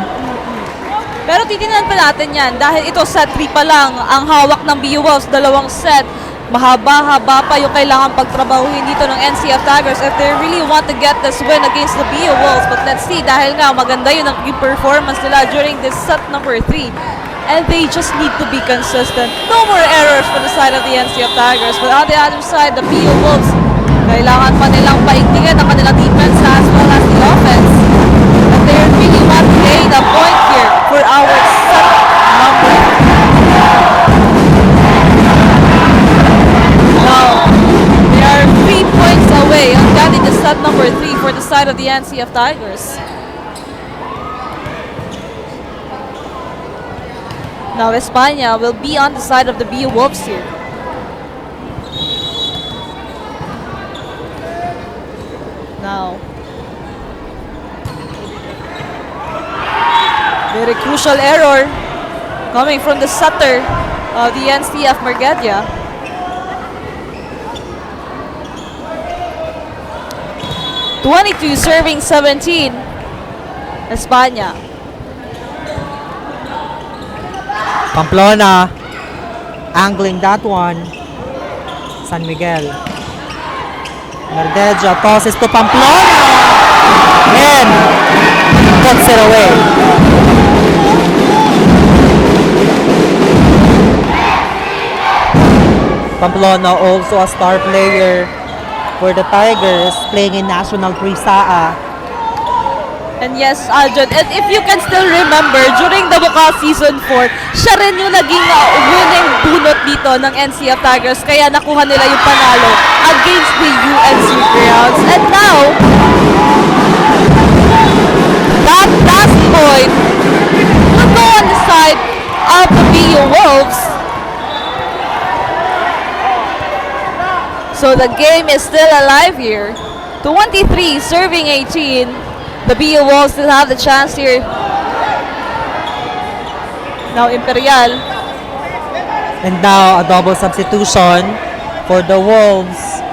Pero titingnan pa natin yan dahil ito set 3 pa lang ang hawak ng BU Wolves, dalawang set. Mahaba-haba pa yung kailangan pagtrabahuhin dito ng NCF Tigers if they really want to get this win against the BU Wolves. But let's see, dahil nga maganda yun ang performance nila during this set number 3. And they just need to be consistent. No more errors for the side of the NCF Tigers. But on the other side, the BU Wolves, kailangan pa nilang paigtingin ang kanilang defense as well as the offense. And they really want to gain a point here for our set number 3. Now, they are 3 points away on getting the set number 3 for the side of the NCF Tigers. Now, España will be on the side of the BU Wolves here. Now, very crucial error coming from the setter of the NCF Margadia. (22 serving 17). España. Pamplona angling that one. San Miguel. Mirdeja tosses to Pamplona and puts it away. Pamplona also a star player for the Tigers, playing in National Prisaa. And yes, Aljon, and if you can still remember, during the Bucal Season 4, siya rin yung naging winning bunot dito ng NCF Tigers, kaya nakuha nila yung panalo against the UNC Crowns. And now, that last point will go on the side of the BU Wolves. So the game is still alive here. 23 serving 18. The BU Wolves still have the chance here. Now Imperial. And now a double substitution for the Wolves.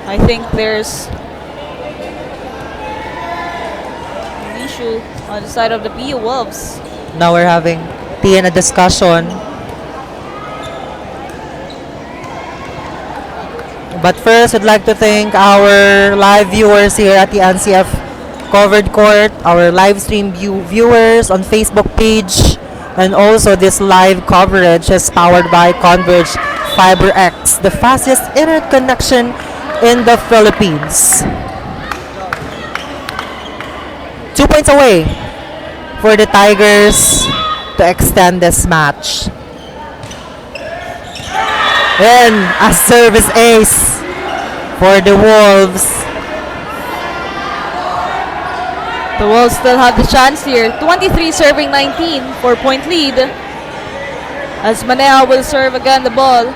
I think there's an issue on the side of the BU Wolves. Now we're having tea and a discussion. But first, I'd like to thank our live viewers here at the NCF Covered Court, our live stream viewers on Facebook page, and also this live coverage is powered by Converge FiberX, the fastest internet connection in the Philippines. 2 points away for the Tigers to extend this match. And a service ace for the Wolves. The Wolves still have the chance here. 23 serving 19, 4-point lead. As Manea will serve again the ball.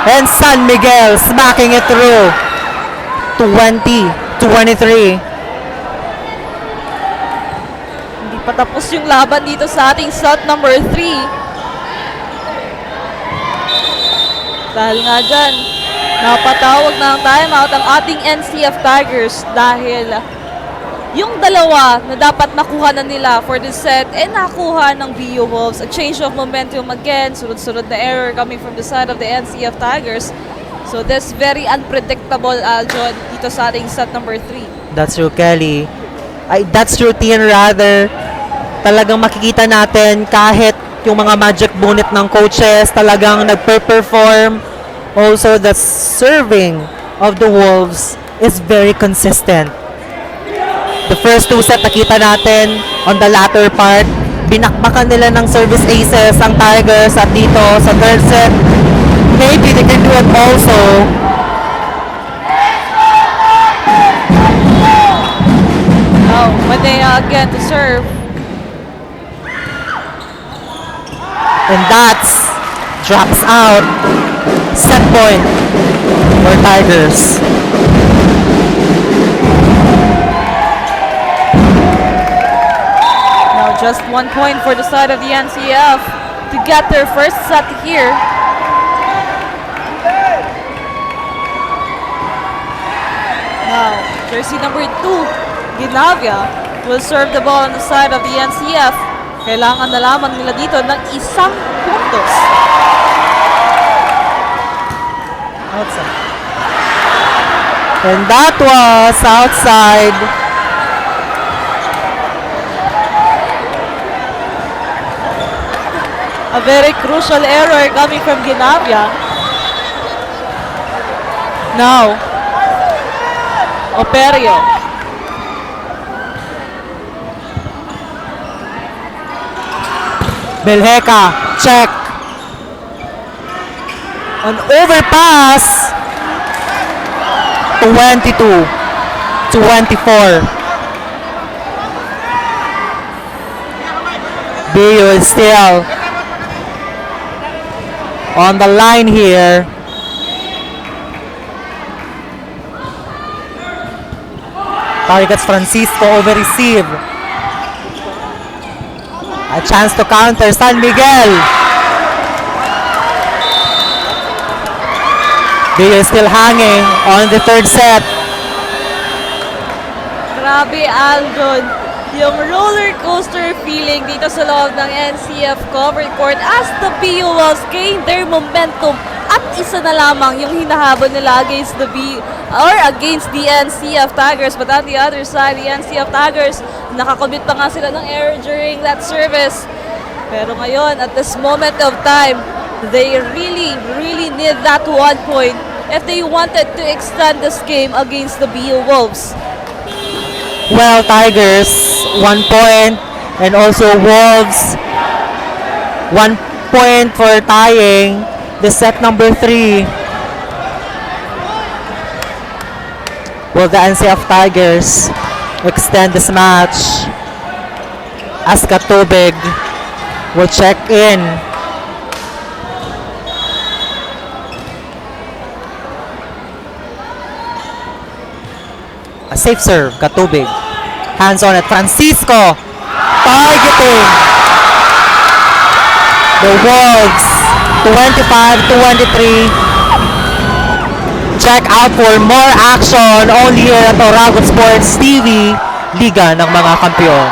And San Miguel smacking it through. 20-23. Hindi pa tapos yung laban dito sa ating set number 3. Dahil nga dyan, napatawag na ang timeout ang ating NCF Tigers dahil yung dalawa na dapat nakuha na nila for this set nakuha ng BU Wolves. A change of momentum again, sunod-sunod na error coming from the side of the NCF Tigers. So this very unpredictable, Aljon, dito sa ating set number 3. That's true, Kelly. That's routine rather. Talagang makikita natin kahit yung mga magic bullet ng coaches talagang nagpe-perform. Also, the serving of the Wolves is very consistent. The first 2 set nakita natin on the latter part, binakbakan nila ng service aces ang Tigers at dito sa third set, maybe they can do it also. Oh, Manea again to serve. And that's drops out. Set point for Tigers. Now just 1 point for the side of the NCF to get their first set here. Now, jersey number 2, Ginavia, will serve the ball on the side of the NCF. Kailangan na lamang nila dito ng isang puntos. Outside. And that was outside. A very crucial error coming from Ginavia. Now, Operio. Belheca, check. An overpass. 22-24. BU is still on the line here. Targets Francisco over receive. A chance to counter San Miguel. BU is still hanging on the third set. Grabe, Aldon. Yung roller coaster feeling dito sa loob ng NCF Covered Court as the BU Wolves gain their momentum at isa na lamang yung hinahabol nila against the NCF Tigers. But on the other side, the NCF Tigers, nakakommit pa nga sila ng error during that service. Pero ngayon, at this moment of time, they really need that 1 point if they wanted to extend this game against the BU Wolves. Well, Tigers, 1 point. And also Wolves, 1 point for tying the set number 3. Will the NCF Tigers extend this match? Aska Tubig will check in. A safe serve, Katubig. Hands on at Francisco. Targeting the Wolves. 25-23. Check out for more action only here at Oragon Sports TV, Liga ng mga Kampiyon.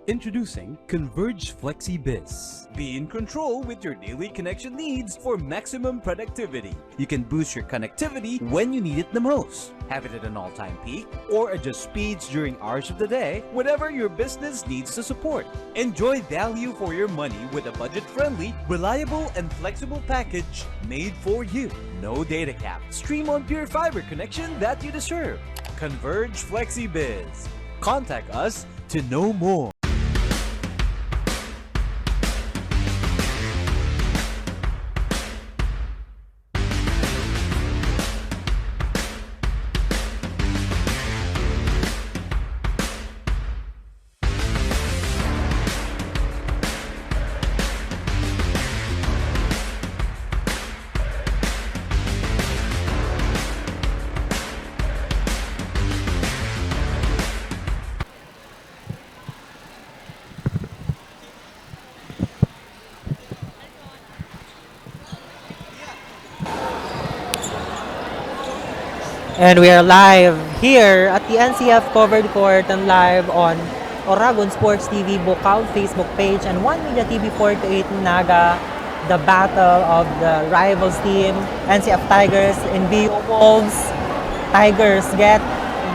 Introducing Converge FlexiBiz. Be in control with your daily connection needs for maximum productivity. You can boost your connectivity when you need it the most. Have it at an all-time peak or adjust speeds during hours of the day, whatever your business needs to support. Enjoy value for your money with a budget-friendly, reliable, and flexible package made for you. No data cap. Stream on pure fiber connection that you deserve. Converge FlexiBiz. Contact us to know more. And we are live here at the NCF Covered Court and live on Oragon Sports TV, Bucal Facebook page, and One Media TV 48 Naga. The battle of the rivals team, NCF Tigers and BU Wolves. Tigers get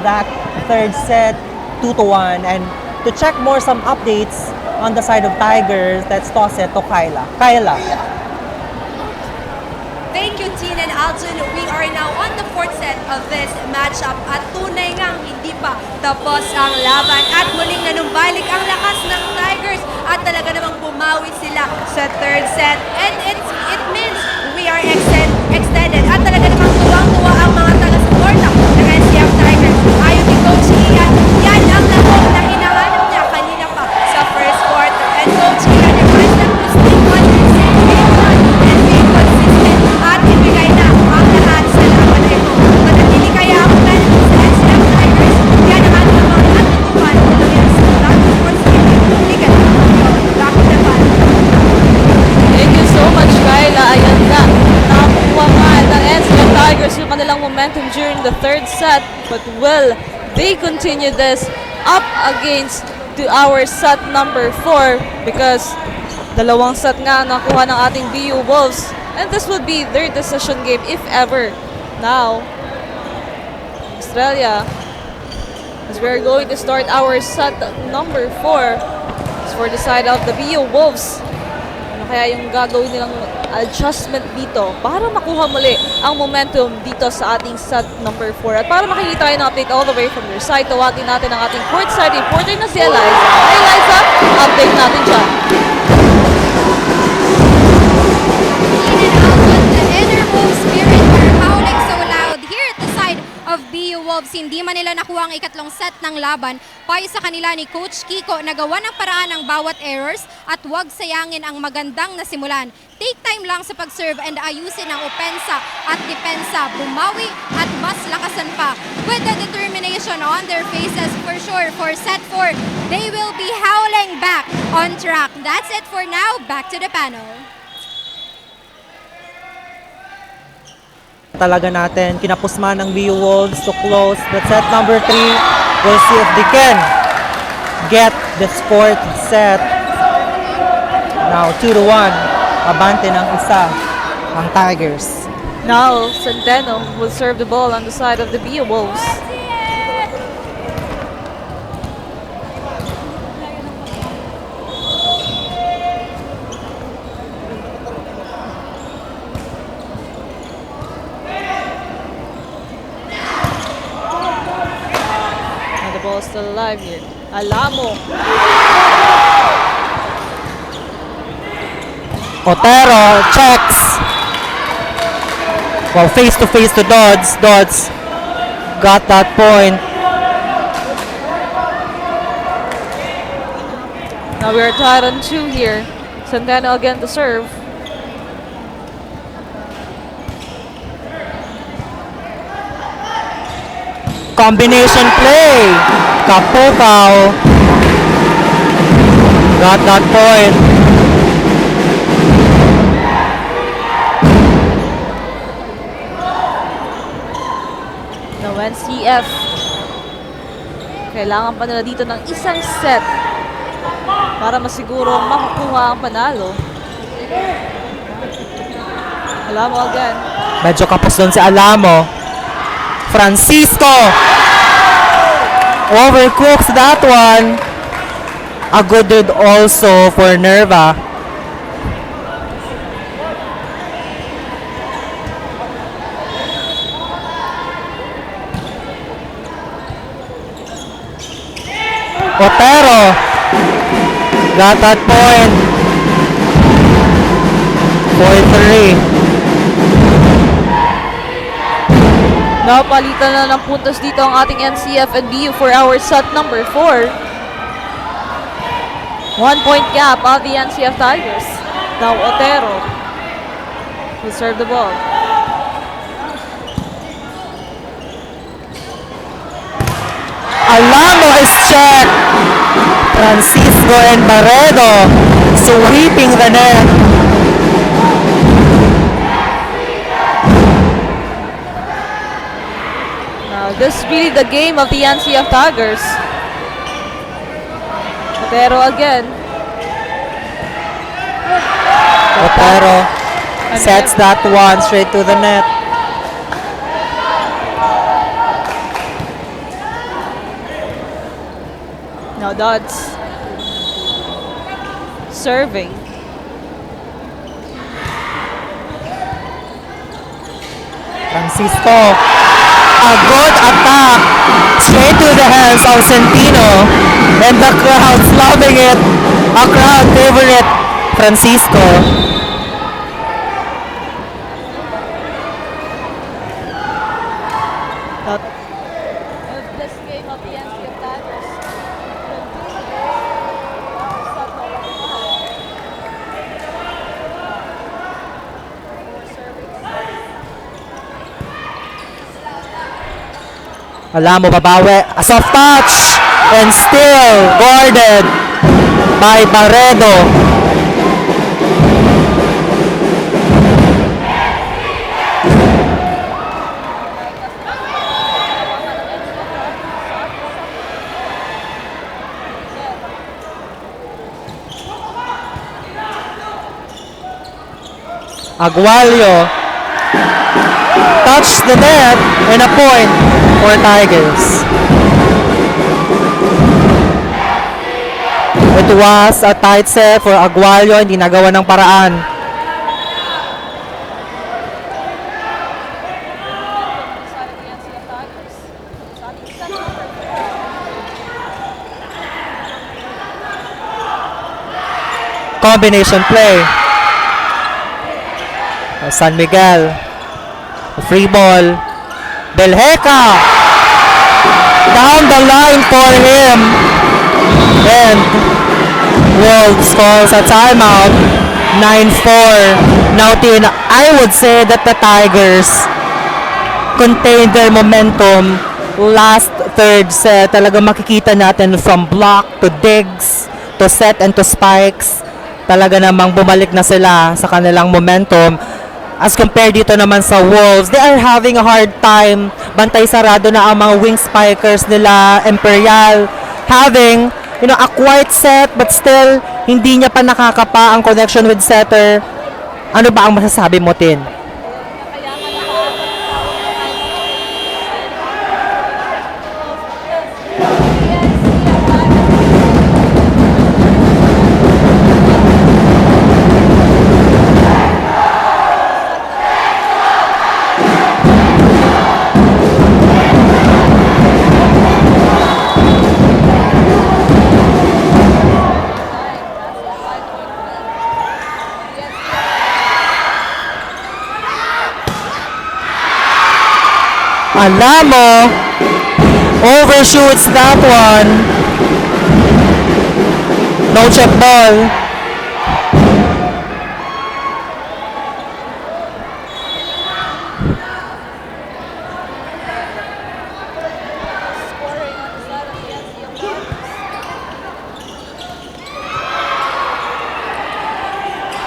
that third set 2-1. And to check more some updates on the side of Tigers, let's toss it to Kyla. Kyla. Thank you, Tin and Alton. We are now on the fourth set of this matchup at tunay ngang hindi pa tapos ang laban at muling nanumbalik ang lakas ng Tigers at talaga namang bumawi sila sa third set. And it means we are extended at talaga namang tuwang-tuwa ang mga taga-suporta ng NCF Tigers. Ayon ni Coach Ian, yan ang lahok na hinahanap niya kanina pa sa first quarter. And Coach Ian reminds them to stick on their same game plan and be consistent at ibigay na ang lahat sa laban na ito. Manatili kaya ang penalty sa NCF Tigers, yan ang ating mga natutuhan mula sa Oragon Sports TV, Liga ng Kampiyon. Back to the ball. But will they continue this up against to our set number 4? Because dalawang set nga ang nakuha ng ating BU Wolves. And this would be their decision game if ever. Now, Australia, as we're going to start our set number 4, is for the side of the BU Wolves. Ano kaya yung gagawin nilang adjustment dito para makuha muli ang momentum dito sa ating set number 4. At para makikita tayo ng update all the way from your side, tawagin natin ang ating courtside reporter na si Eliza. Hey Eliza, update natin dyan. The innermost spirit are howling so loud here at the side of BU Wolves. Hindi man nila nakuha ang ikatlong set ng laban. Payo sa kanila ni Coach Kiko, nagawa ng paraan ang bawat errors at huwag sayangin ang magandang nasimulan. Take time lang sa pag-serve and ayusin ang opensa at depensa. Bumawi at mas lakasan pa. With the determination on their faces, for sure, for set 4, they will be howling back on track. That's it for now. Back to the panel. Talaga natin, kinapusman ng BU Wolves to close the set number 3. We'll see if they can get this fourth set. Now 2-1. Abante ng isa ang Tigers. Now, Centeno will serve the ball on the side of the BU Wolves. Now the ball is still alive here. Alamo. Otero checks. Well, face to face to Dodds. Dodds got that point. Now we are tied on 2 here. Centeno again to serve. Combination play. Bucal got that point. Now NCF, kailangan pa nila dito ng isang set para masiguro makukuha ang panalo. Alamo again. Medyo kapos doon si Alamo. Francisco overcooks that one. A good dude also for Nerva. Otero got that point. 4-3. Napalitan na ng puntos dito ang ating NCF and BU for our set number 4. 1 point gap of the NCF Tigers. Now Otero will serve the ball. Alamo is checked. Francisco and Barredo sweeping the net. Now this is really the game of the NCF Tigers. Otero again. Otero sets that one straight to the net. Now Dodds serving. Francisco, a good attack straight to the hands of Centeno, and the crowd's loving it. A crowd favorite, Francisco. This game of the NCF Tigers. Alamo babawi, a soft touch, and still guarded by Barredo. Aguayo touched the net and a point for Tigers. It was a tight set for Aguayo, hindi nagawa ng paraan. Combination play. San Miguel. Free ball. Belheca. Down the line for him. And Wolves calls a timeout. 9-4. Now, I would say that the Tigers contained their momentum last third set. Talagang makikita natin from block to digs to set and to spikes. Talaga namang bumalik na sila sa kanilang momentum. As compared dito naman sa Wolves, they are having a hard time. Bantay sarado na ang mga wing spikers nila. Imperial having, a quiet set but still hindi niya pa nakakapa ang connection with setter. Ano ba ang masasabi mo, Tin? Alamo overshoots that one. No check ball.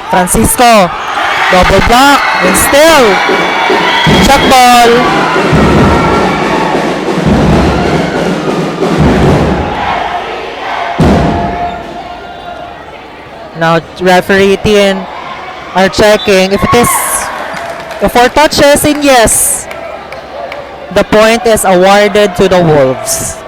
Francisco, double block and still check ball. Now referee Tien are checking if it is 4 touches, and yes, the point is awarded to the Wolves.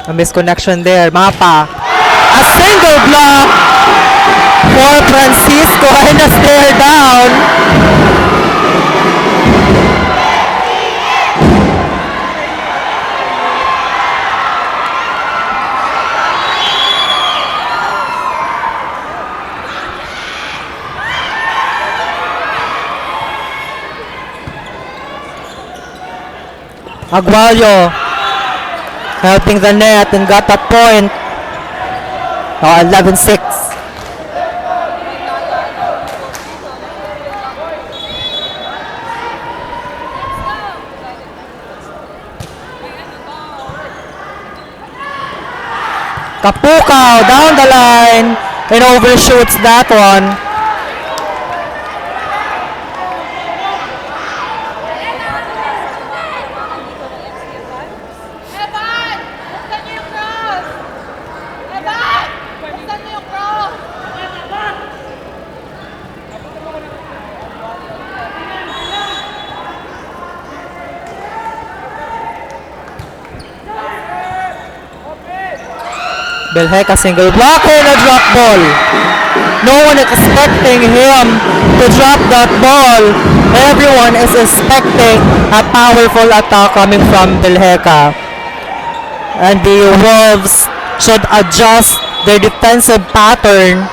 A misconnection there. Mapa. A single block for Francisco and a stare down. Aguayo helping the net and got a point. 11-6. Bucal down the line and overshoots that one. Belheca single block and a drop ball. No one expecting him to drop that ball. Everyone is expecting a powerful attack coming from Belheca. And the Wolves should adjust their defensive pattern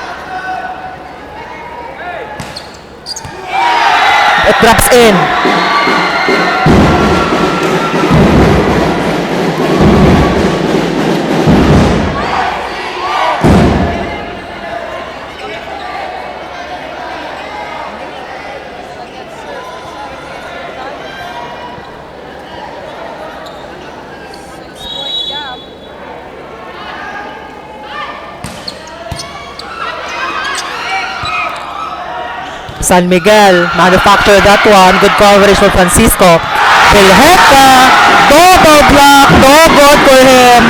It drops in. San Miguel manufactured that one. Good coverage for Francisco. Vilheta, double block, no good for him.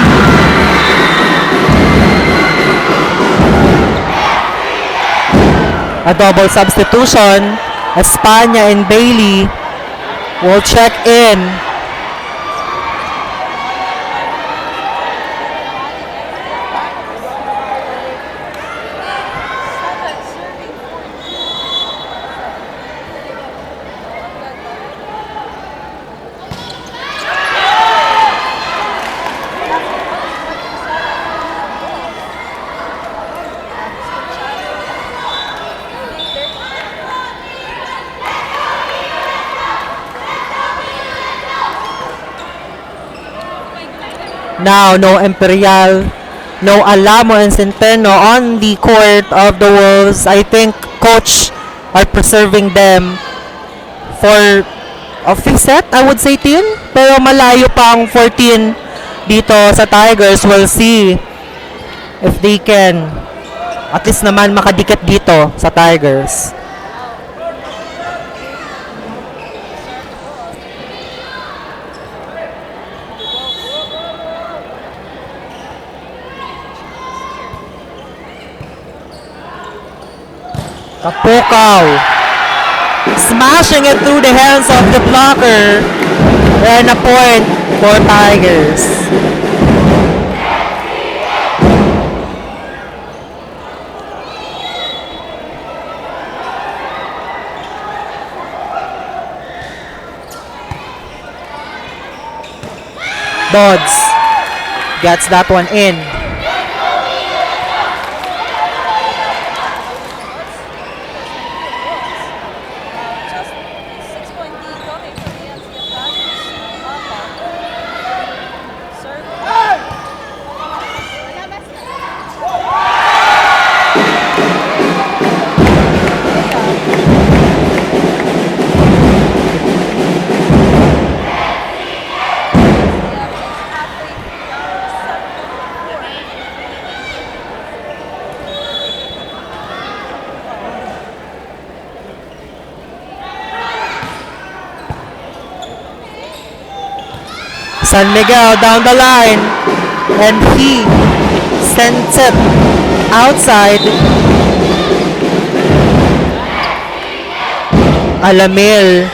A double substitution. Espana and Bailey will check in. Now, no Imperial, no Alamo and Centeno on the court of the Wolves. I think coach are preserving them for a fifth set, I would say, team. Pero malayo pang 14 dito sa Tigers. We'll see if they can at least naman makadikit dito sa Tigers. Bucal smashing it through the hands of the blocker, and a point for Tigers. Dodds gets that one in. San Miguel down the line, and he sends it outside. Alamil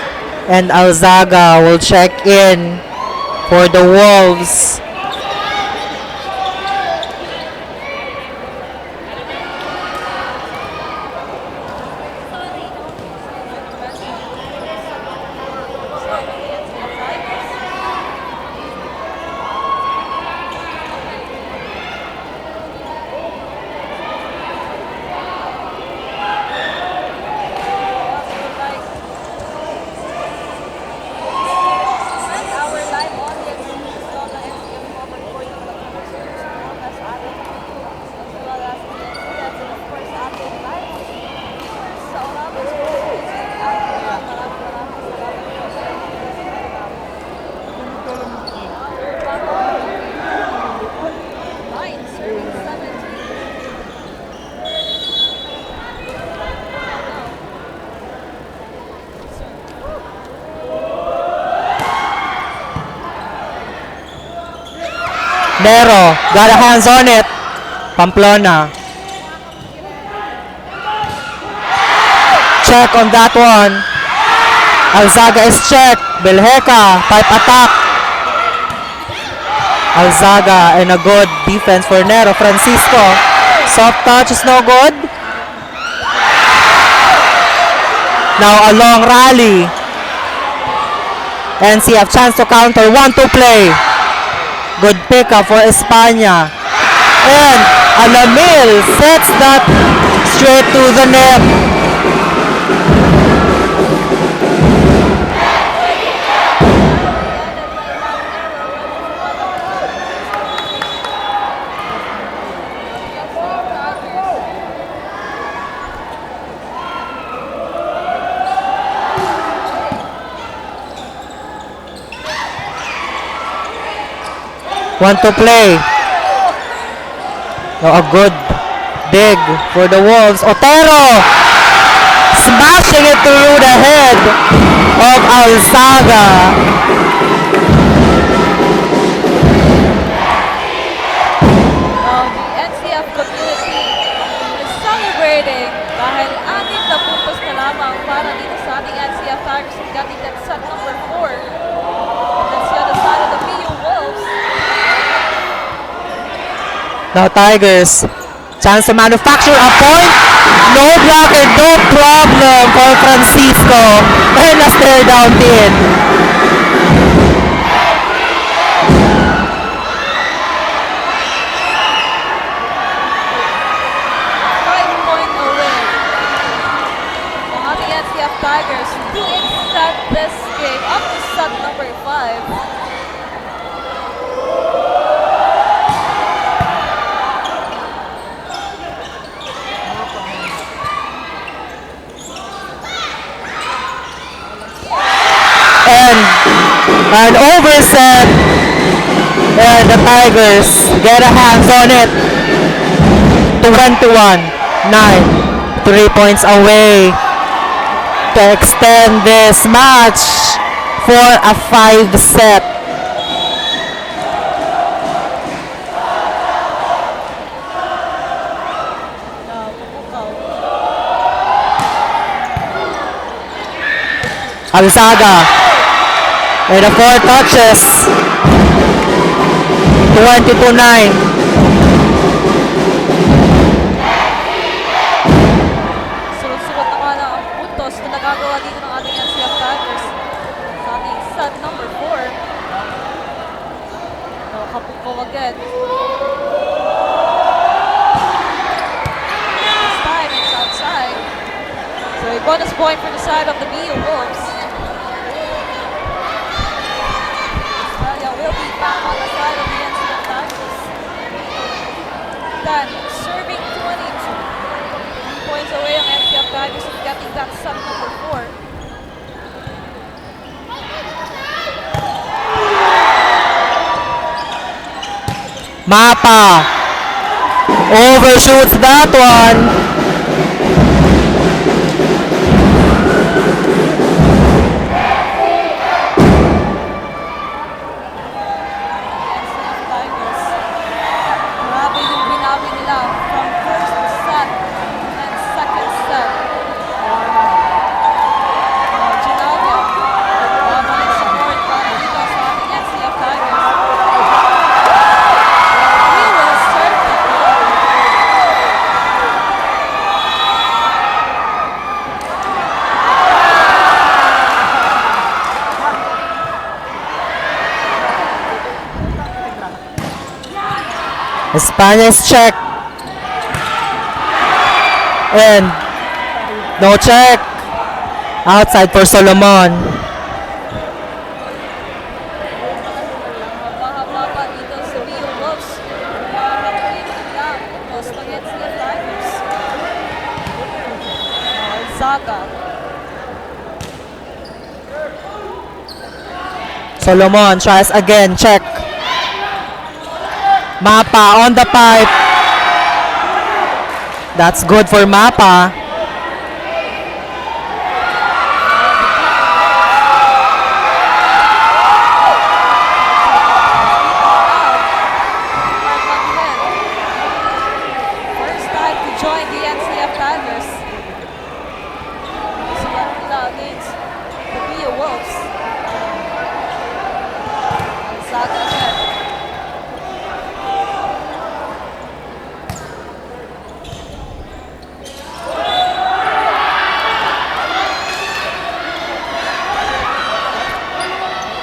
and Alzaga will check in for the Wolves. Nero got a hands on it. Pamplona. Check on that one. Alzaga is checked. Belheca, pipe attack. Alzaga, and a good defense for Nero. Francisco, soft touch is no good. Now a long rally. NCF chance to counter. 1-2 play. Good pickup for Espana. And Alamil sets that straight to the net. Want to play. Now a good dig for the Wolves. Otero smashing it through the head of Alzaga. The NCF community is celebrating dahil 6 na puntos na lamang para dito sa ating NCF Tigers in getting that set number 4. And that's the other side of the BU Wolves. Now Tigers, chance to manufacture a point. No blocker, no problem for Francisco. And a stare down in. 5-point away. Ang ating NCF Tigers to set this game up to set number 5. And an overset. And the Tigers get a hands on it. 21-9. 3 points away to extend this match for a 5-set. Bucal. Alzaga with the 4 touches. 22-9. Sunod-sunod na nga lang ang puntos na nagagawa dito ng ating NCF Tigers sa ating set number 4. Kapukaw again. This time it's outside. So a bonus point for the side of the BU Wolves. Australia will be back on the side of the NCF Tigers. Then, serving 22. 3 points away ang NCF Tigers from getting that set number 4. Mapa overshoots that one. NCF Tigers. Grabe yung binawi nila from first set and second set. Ginaga. Babalik sa court para dito sa ating NCF Tigers. We will start the clock. Spanish check. And no check. Outside for Solomon. Haba-haba pa dito sa BU Wolves. Makakapit lang. Tapos ng NCF Tigers. Zaga. Solomon tries again. Check. Mapa on the pipe. That's good for Mapa. First time to join the NCF Tigers. Sila against the BU Wolves. Zaga again.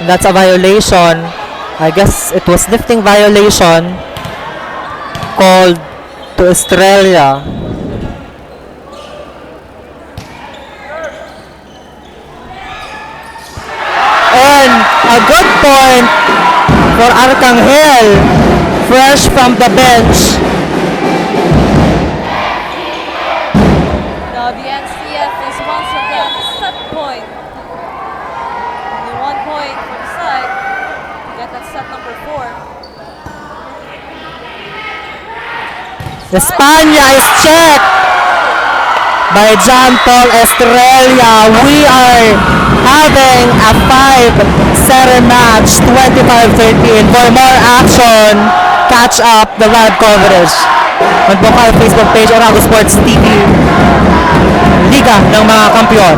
That's a violation. I guess it was lifting violation called to Australia. And a good point for Arcangel, fresh from the bench. Now the NCF is once again set point. Only 1 point for the side to get that set number 4. España is checked by John Paul Estrella. We are having a 5-setter match, 25-13. For more action, catch up the live coverage on Bucal Facebook page or Naga Sports TV. Liga ng mga Kampiyon.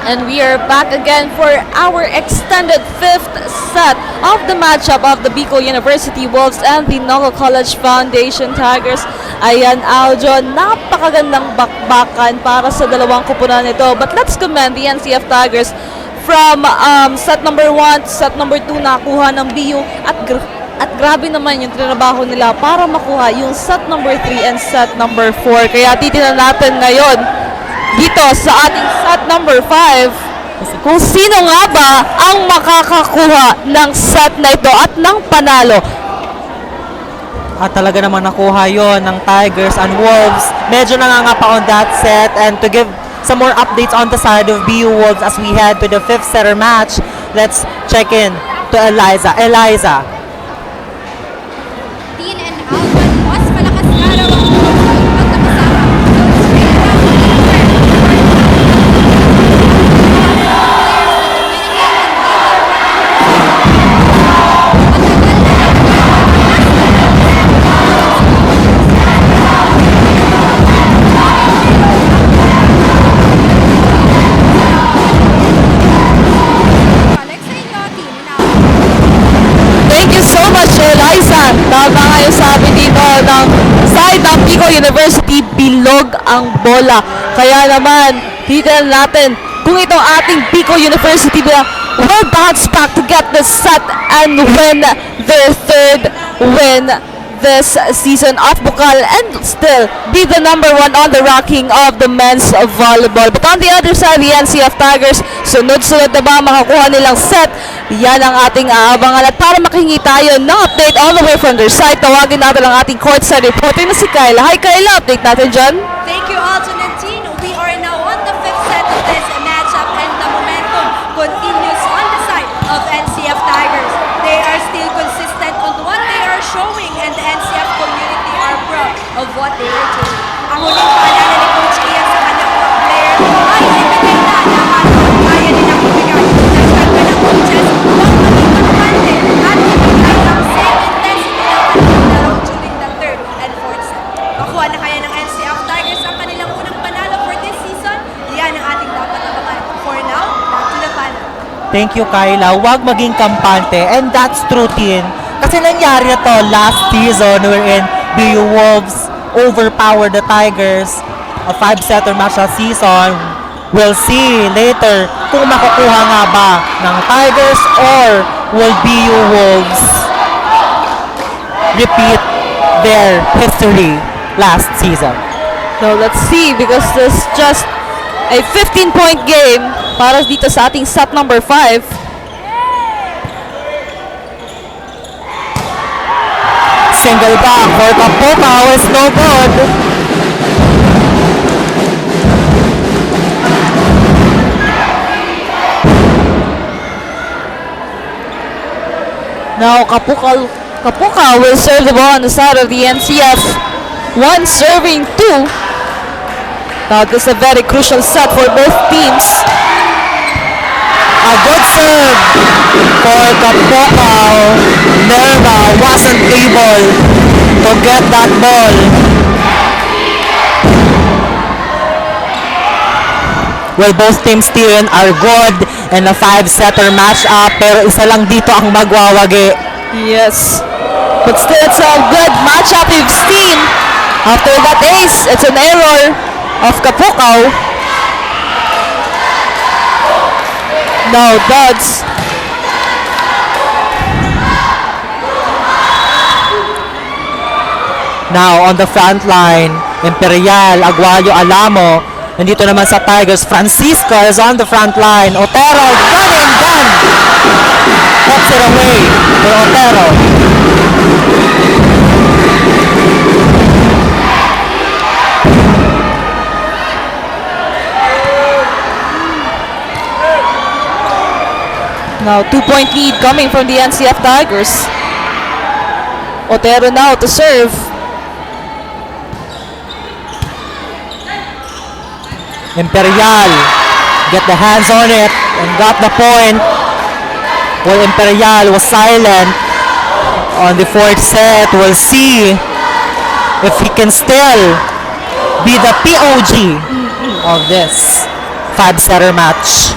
And we are back again for our extended 5th set of the matchup of the Bicol University Wolves and the Naga College Foundation Tigers. Ayan, Aljo, napakagandang bakbakan para sa dalawang kupunan nito. But let's commend the NCF Tigers from set number 1 to set number 2 nakuha ng BU at grabe naman yung trinabaho nila para makuha yung set number 3 and set number 4. Kaya titignan natin ngayon dito sa ating set number 5 kung sino nga ba ang makakakuha ng set na ito at ng panalo. At talaga naman nakuha yon ng Tigers and Wolves. Medyo nangangapa on that set, and to give some more updates on the side of BU Wolves as we head to the 5th setter match, let's check in to Eliza. Dean and Alvin, mas malakas nga raw ang pagkakasama. So, straight down Thank you so much, Eliza. Tama nga yung sabi dito ng side ng Bicol University, bilog ang bola. Kaya naman, titignan natin kung itong ating Bicol University will bounce back to get this set and win their 3rd win this season of Bucal and still be the number 1 on the ranking of the men's volleyball. But on the other side, the NCF Tigers, sunod-sunod na ba makakuha nilang set? Yan ang ating aabangan. At para makihingi tayo ng update all the way from their side, tawagin natin ang ating courtside reporter na si Kyla. Hi Kyla, update natin dyan. Thank you, Alton and Dean. We are now on the 5th set of this matchup and the momentum continues on the side of NCF Tigers. They are still consistent on what they are showing and the NCF community are proud of what they are doing. Ang huling paalala ni Coach Ian sa kanyang mga players ay ibigay na lahat ng kaya nilang ibigay. Nagkaganda ng coaches, huwag maging magpala Thank you, Kyla. Huwag maging kampante. And that's true, Tin. Kasi nangyari na to last season wherein BU Wolves overpowered the Tigers. A 5-setter match last season. We'll see later kung makukuha nga ba ng Tigers or will BU Wolves repeat their history last season. So let's see because this is just a 15-point game para dito sa ating set number 5. Single back for Bucal is no good. Now Bucal will serve the ball on the side of the NCF. 1 serving 2. Now this is a very crucial set for both teams. A good serve for Bucal. Nerva wasn't able to get that ball. Well, both teams still are good in a 5-setter matchup, pero isa lang dito ang magwawagi. Yes. But still, it's a good matchup we've seen. After that ace, it's an error of Bucal. Now, Duds. Now, on the front line, Imperial, Aguayo, Alamo. Nandito naman sa Tigers, Francisco is on the front line. Otero, gun and gun! Puts it away for Otero. Now, 2-point lead coming from the NCF Tigers. Otero now to serve. Imperial get the hands on it and got the point. Well, Imperial was silent on the 4th set. We'll see if he can still be the POG of this 5-setter match.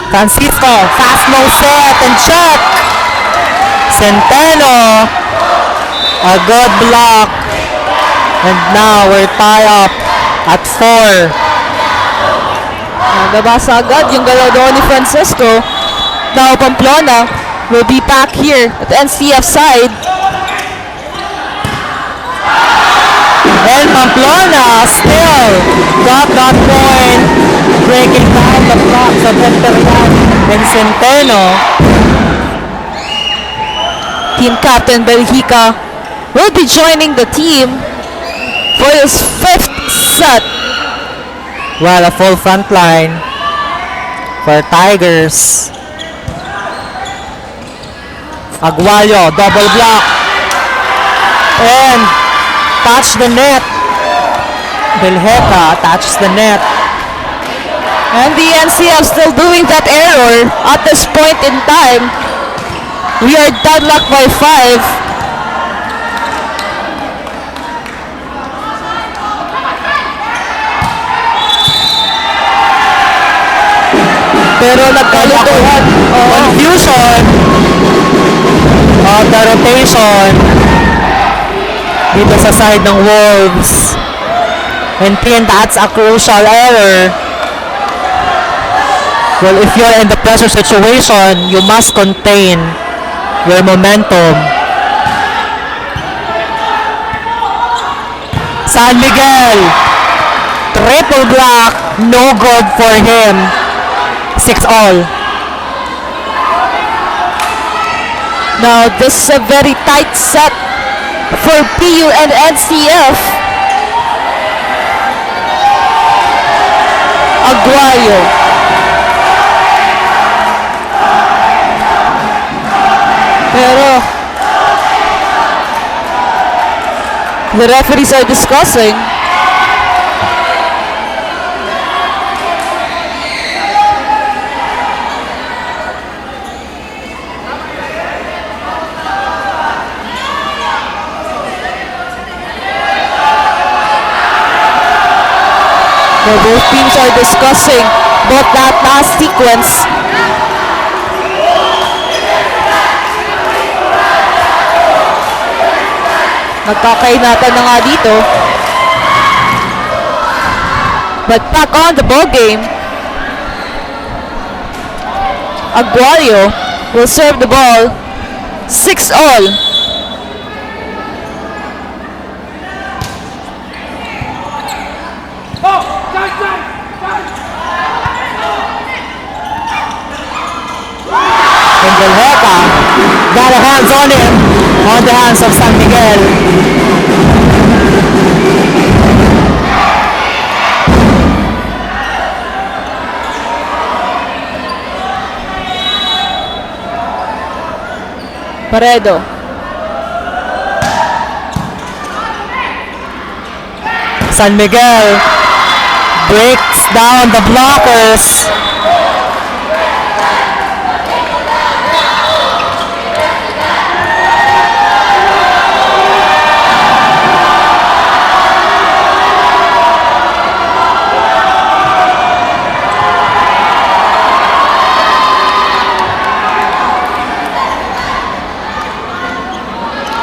Francisco, fast low set and check. Centeno, a good block. And now we're tied up at 4. Nabasa agad yung galaw doon ni Francisco. Now Pamplona will be back here at the NCF side. And Pamplona still got that point, breaking down the blocks of Imperial and Centeno. Team captain Belgica will be joining the team for his 5th set. Well, a full front line for Tigers. Aguayo, double block. And touch the net. Belheca touches the net. And the NCF still doing that error at this point in time. We are deadlocked by 5. Pero nagkalutuhan. Confusion of the rotation dito sa side ng Wolves. And that's a crucial error. Well, if you're in the pressure situation, you must contain your momentum. San Miguel, triple block, no good for him. 6-all. Now, this is a very tight set for PU and NCF. Aguayo. Pero, the referees are discussing. Both teams are discussing But that last sequence, nagkakainatan na nga dito. But back on the ball game, Aguayo will serve the ball 6-all. Engelheta got a hands on him, on the hands of San Miguel. Paredo. San Miguel breaks down the blockers.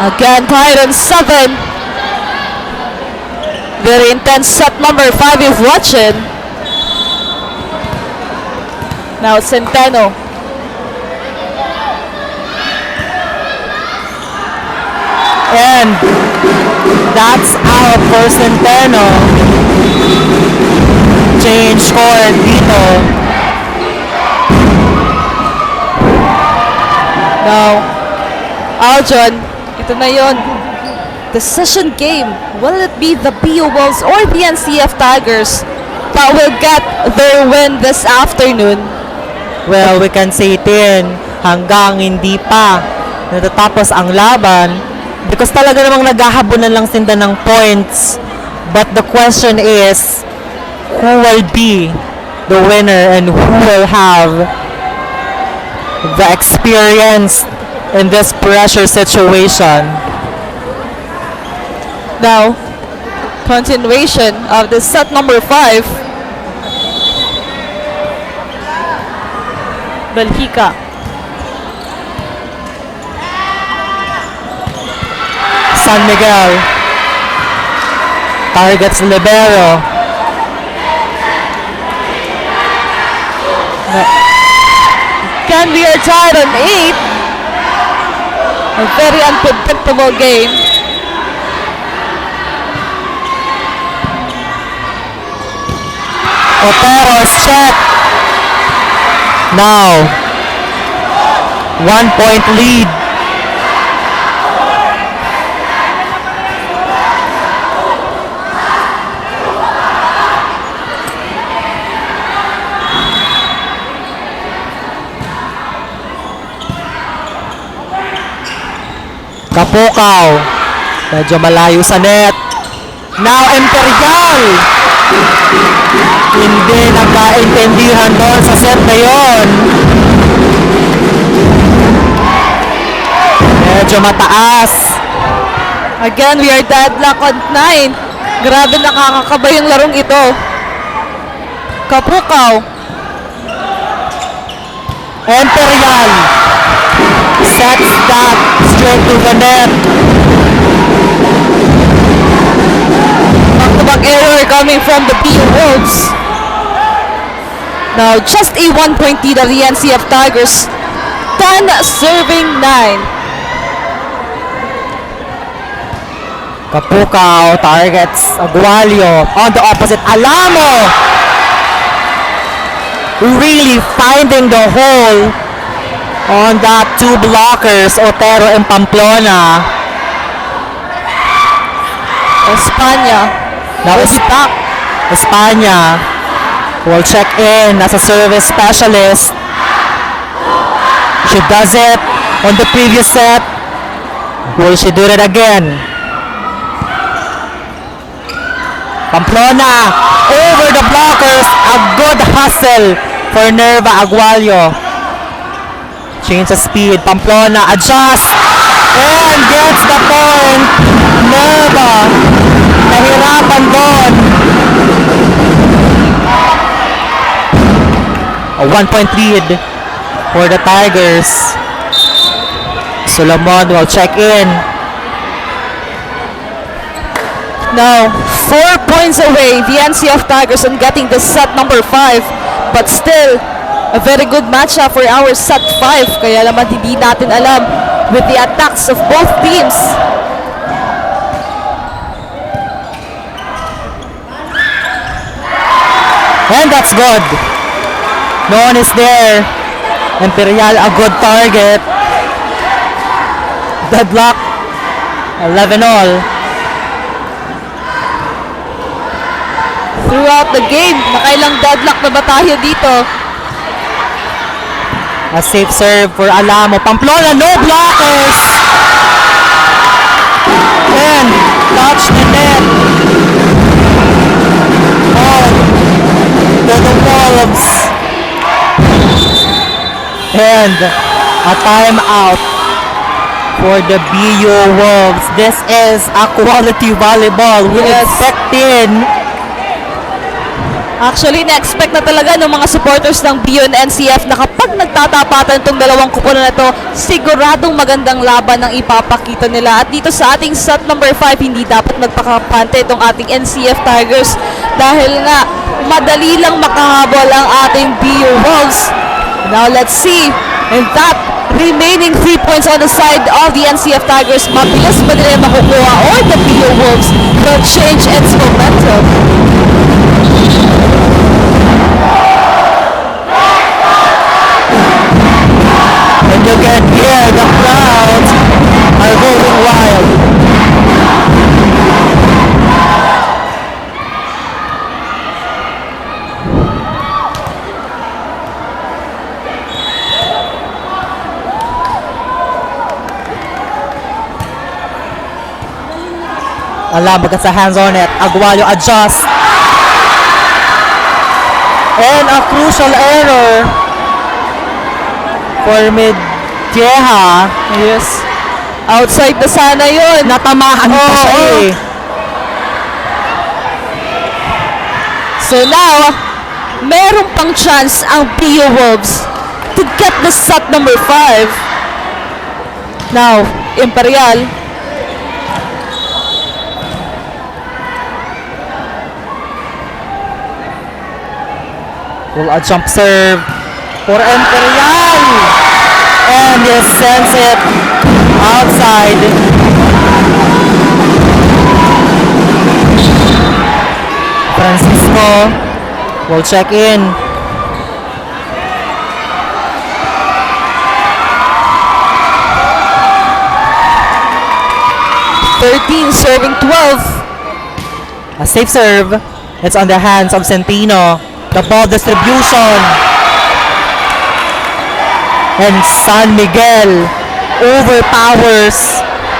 Again, Titans 7. Very intense set number 5 if watching. Now Centeno. And that's out for Centeno. Change court dito. Now, Aljon, ito na yun. Decision game. Will it be the BU Wolves or the NCF Tigers that will get their win this afternoon? Well, we can say din hanggang hindi pa natatapos ang laban because talaga namang naghahabunan lang sila ng points. But the question is, who will be the winner and who will have the experience in this pressure situation? Now, continuation of the set number 5. Balhika. San Miguel targets libero. Can we are tied on 8? A very unpredictable game. Otero's check. Now, 1-point lead. Kapukaw. Medyo malayo sa net. Now, Imperial. Hindi nagkaintindihan doon sa set na yon. Medyo mataas. Again, we are deadlock on 9. Grabe, nakakakaba yung larong ito. Kapukaw. Imperial sets that straight to the net. Back-to-back error coming from the BU Wolves. Now, just a 1-point lead of the NCF Tigers. 10 serving 9. Kapukaw targets Aguayo on the opposite. Alamo really finding the hole on that two blockers, Otero and Pamplona. Espana. Now is back. Espana will check in as a service specialist. She does it on the previous set. Will she do it again? Pamplona over the blockers. A good hustle for Nerva Aguayo. Change the speed. Pamplona adjusts and gets the point. Nerva nahirapan doon. A 1-point lead for the Tigers. Solomon will check in. Now, 4 points away, the NCF Tigers on getting the set number 5. But still, a very good matchup for our set 5. Kaya naman hindi natin alam with the attacks of both teams. And that's good. No one is there. Imperial, a good target. Deadlock. 11-all. Throughout the game, nakailang deadlock na ba tayo dito? A safe serve for Alamo. Pamplona, no blockers. And touch the net. Ball to the Wolves. And a timeout for the BU Wolves. This is a quality volleyball. We expecting. Actually, na-expect na talaga ng mga supporters ng BU and NCF na kapag nagtatapatan itong dalawang kupunan na ito, siguradong magandang laban ang ipapakita nila. At dito sa ating set number 5, hindi dapat magpakapante itong ating NCF Tigers dahil nga madali lang makahabol ang ating BU Wolves. Now, let's see. And that remaining 3 points on the side of the NCF Tigers, mabilis ba nila makukuha or the BU Wolves will change its momentum? And you can hear the crowds are going wild. Alamo gets a hands on it. Aguayo adjusts. And a crucial error for Medjeha. Yes. Outside na sana yun. Natamaan pa siya eh. So now, meron pang chance ang BU Wolves to get the set number 5. Now, Imperial. Will a jump serve for Imperial. And he sends it outside. Francisco will check in. Serving 12. A safe serve. It's on the hands of Centino. The ball distribution. And San Miguel overpowers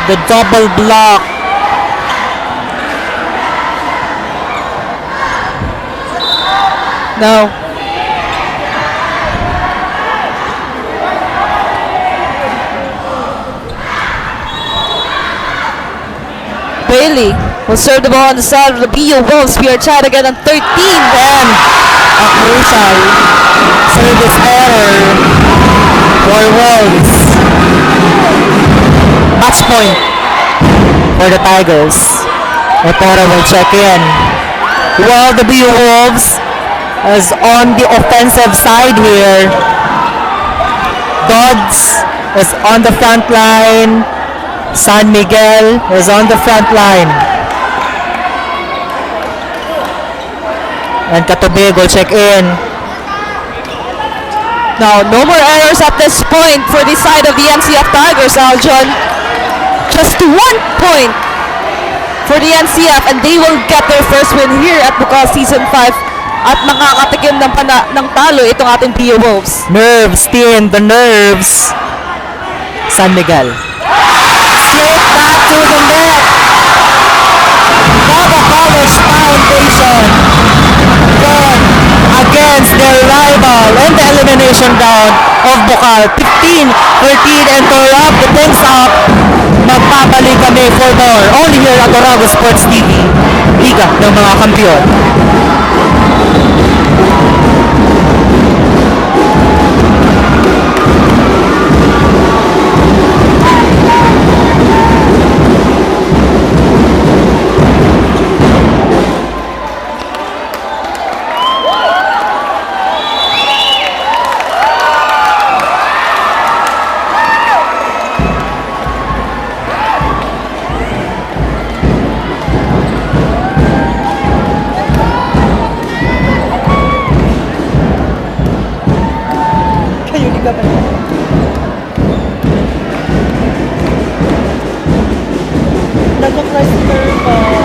the double block. Now, Bailey will serve the ball on the side of the BU Wolves. We are trying to get on 13. And a crucial service error for Wolves. Match point for the Tigers. Otero will check in. Well, the BU Wolves is on the offensive side here. Dodds is on the front line. San Miguel is on the front line. And Katubig will check in. Now, no more errors at this point for the side of the NCF Tigers, Aljon. Just 1 point for the NCF and they will get their first win here at Bucal Season 5 at makakatikim ng talo itong ating BU Wolves. Nerves, Tien, the nerves. San Miguel. Straight back to the net. Naga College Foundation won against their rival in the elimination round of Bucal. 15-13, and to wrap the things up, magpapalik kami for more only here at Orago Sports TV, Liga ng mga Kampiyon. Reverse curveball.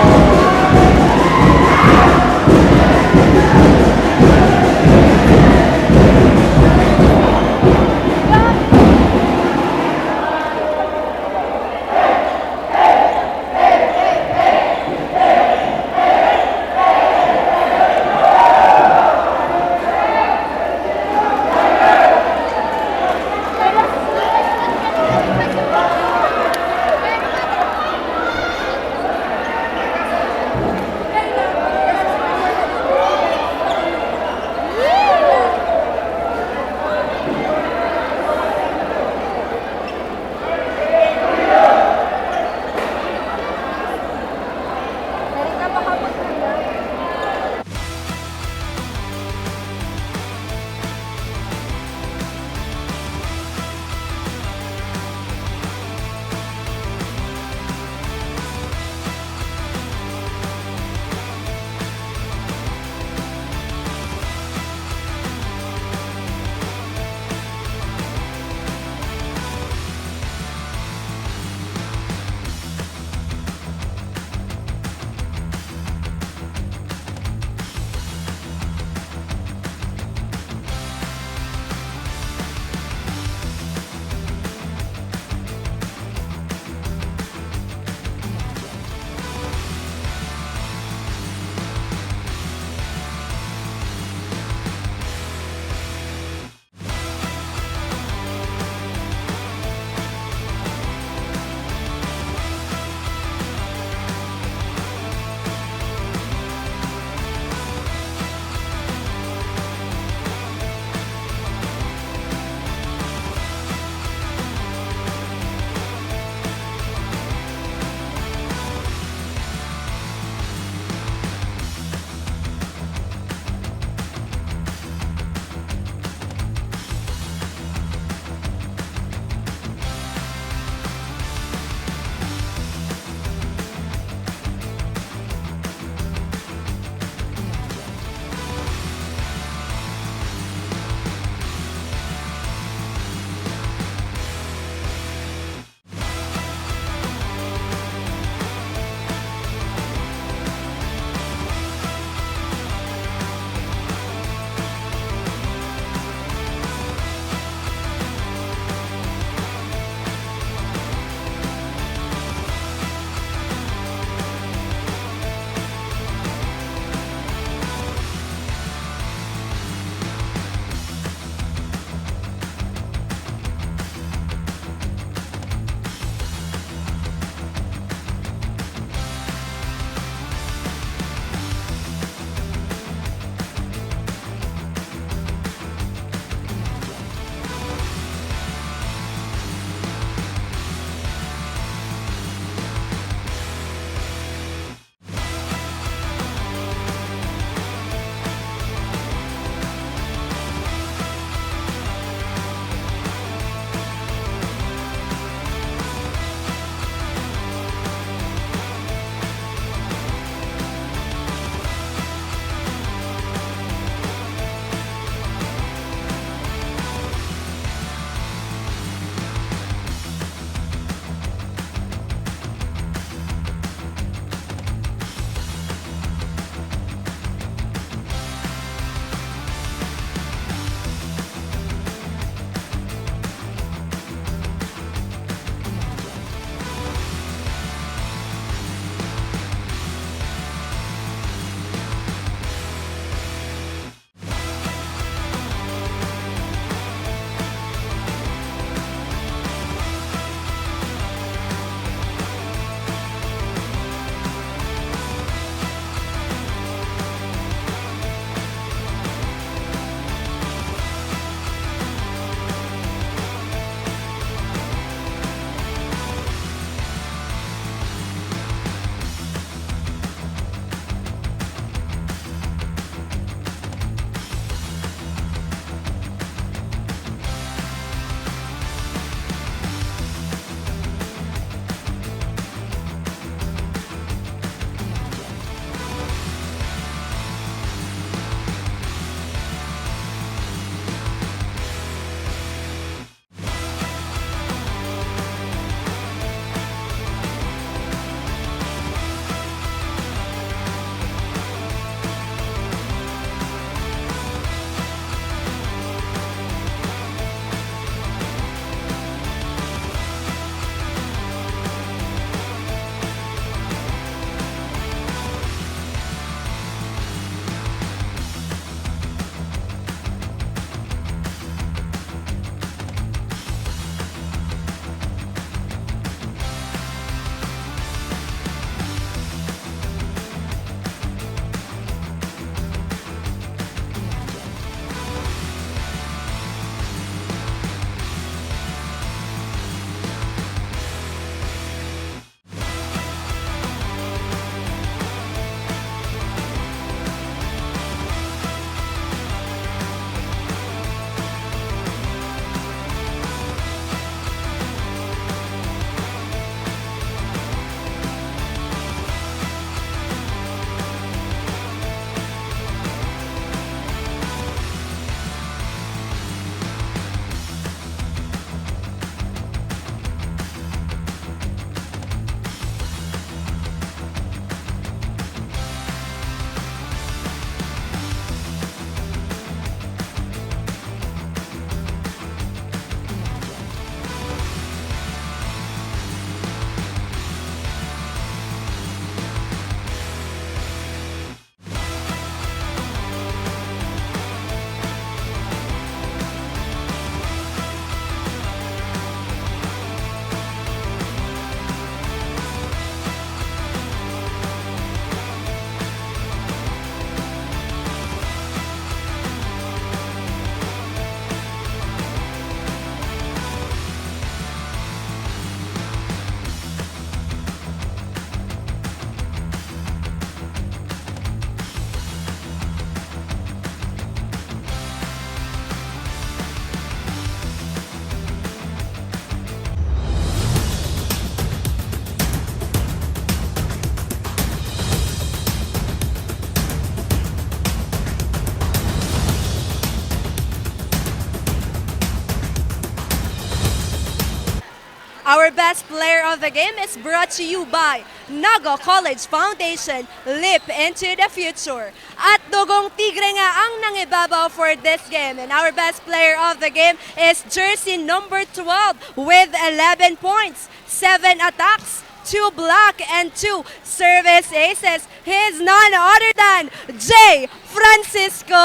Our best player of the game is brought to you by Naga College Foundation, Leap into the Future. At Dugong Tigre nga ang nangibabaw for this game. And our best player of the game is jersey number 12 with 11 points, 7 attacks, 2 block, and 2 service aces. He is none other than Jay Francisco.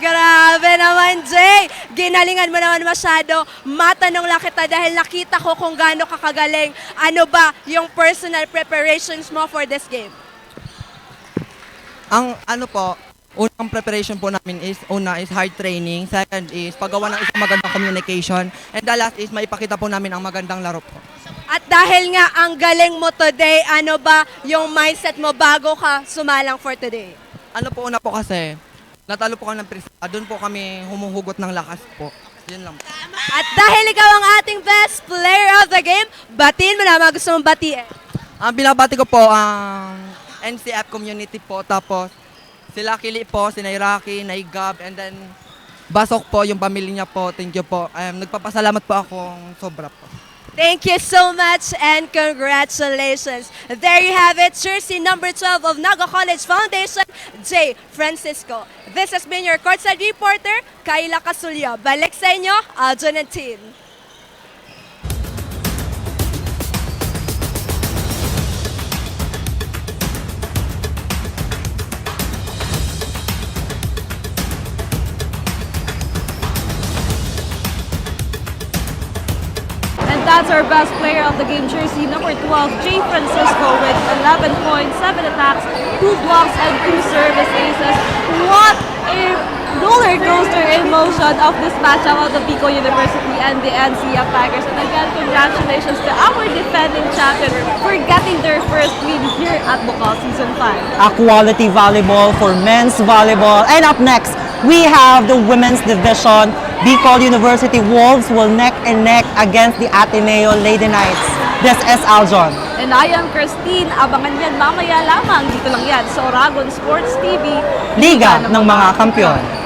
Grabe naman, Jay. Ginalingan mo naman masyado. Matanong lang kita dahil nakita ko kung gaano kakagaling. Ano ba yung personal preparations mo for this game? Ang ano po, unang preparation po namin is, una is hard training, second is paggawa ng isang magandang communication, and the last is maipakita po namin ang magandang laro po. At dahil nga ang galing mo today, ano ba yung mindset mo bago ka sumalang for today? Ano po, una po kasi, natalo po kami ng doon po kami humuhugot ng lakas po. Yun lang po. At dahil ikaw ang ating best player of the game, batiin mo na mga gusto mong batiin. Ang binabati ko po ang NCF community po, tapos sila Kili po, si Nairaki, Naigab, and then Basok po, yung pamilya niya po. Thank you po. Nagpapasalamat po akong sobra po. Thank you so much and congratulations. There you have it, jersey number 12 of Naga College Foundation, Jay Francisco. This has been your courtside reporter, Kayla Casulio. Balik sa inyo, Aljon and Tin. That's our best player of the game, jersey number 12, Jay Francisco, with 11 points, 7 attacks, 2 blocks, and 2 service aces. What a roller coaster emotion of this matchup of the Bicol University and the NCF Tigers. And again, congratulations to our defending champion for getting their first win here at Bucal Season 5. A quality volleyball for men's volleyball. And up next, we have the women's division. Bicol University Wolves will neck and neck against the Ateneo Lady Knights. This is Aljon. And I am Christine. Abangan yan mamaya lamang. Dito lang yan sa Oragon Sports TV. Liga ng mga Kampiyon.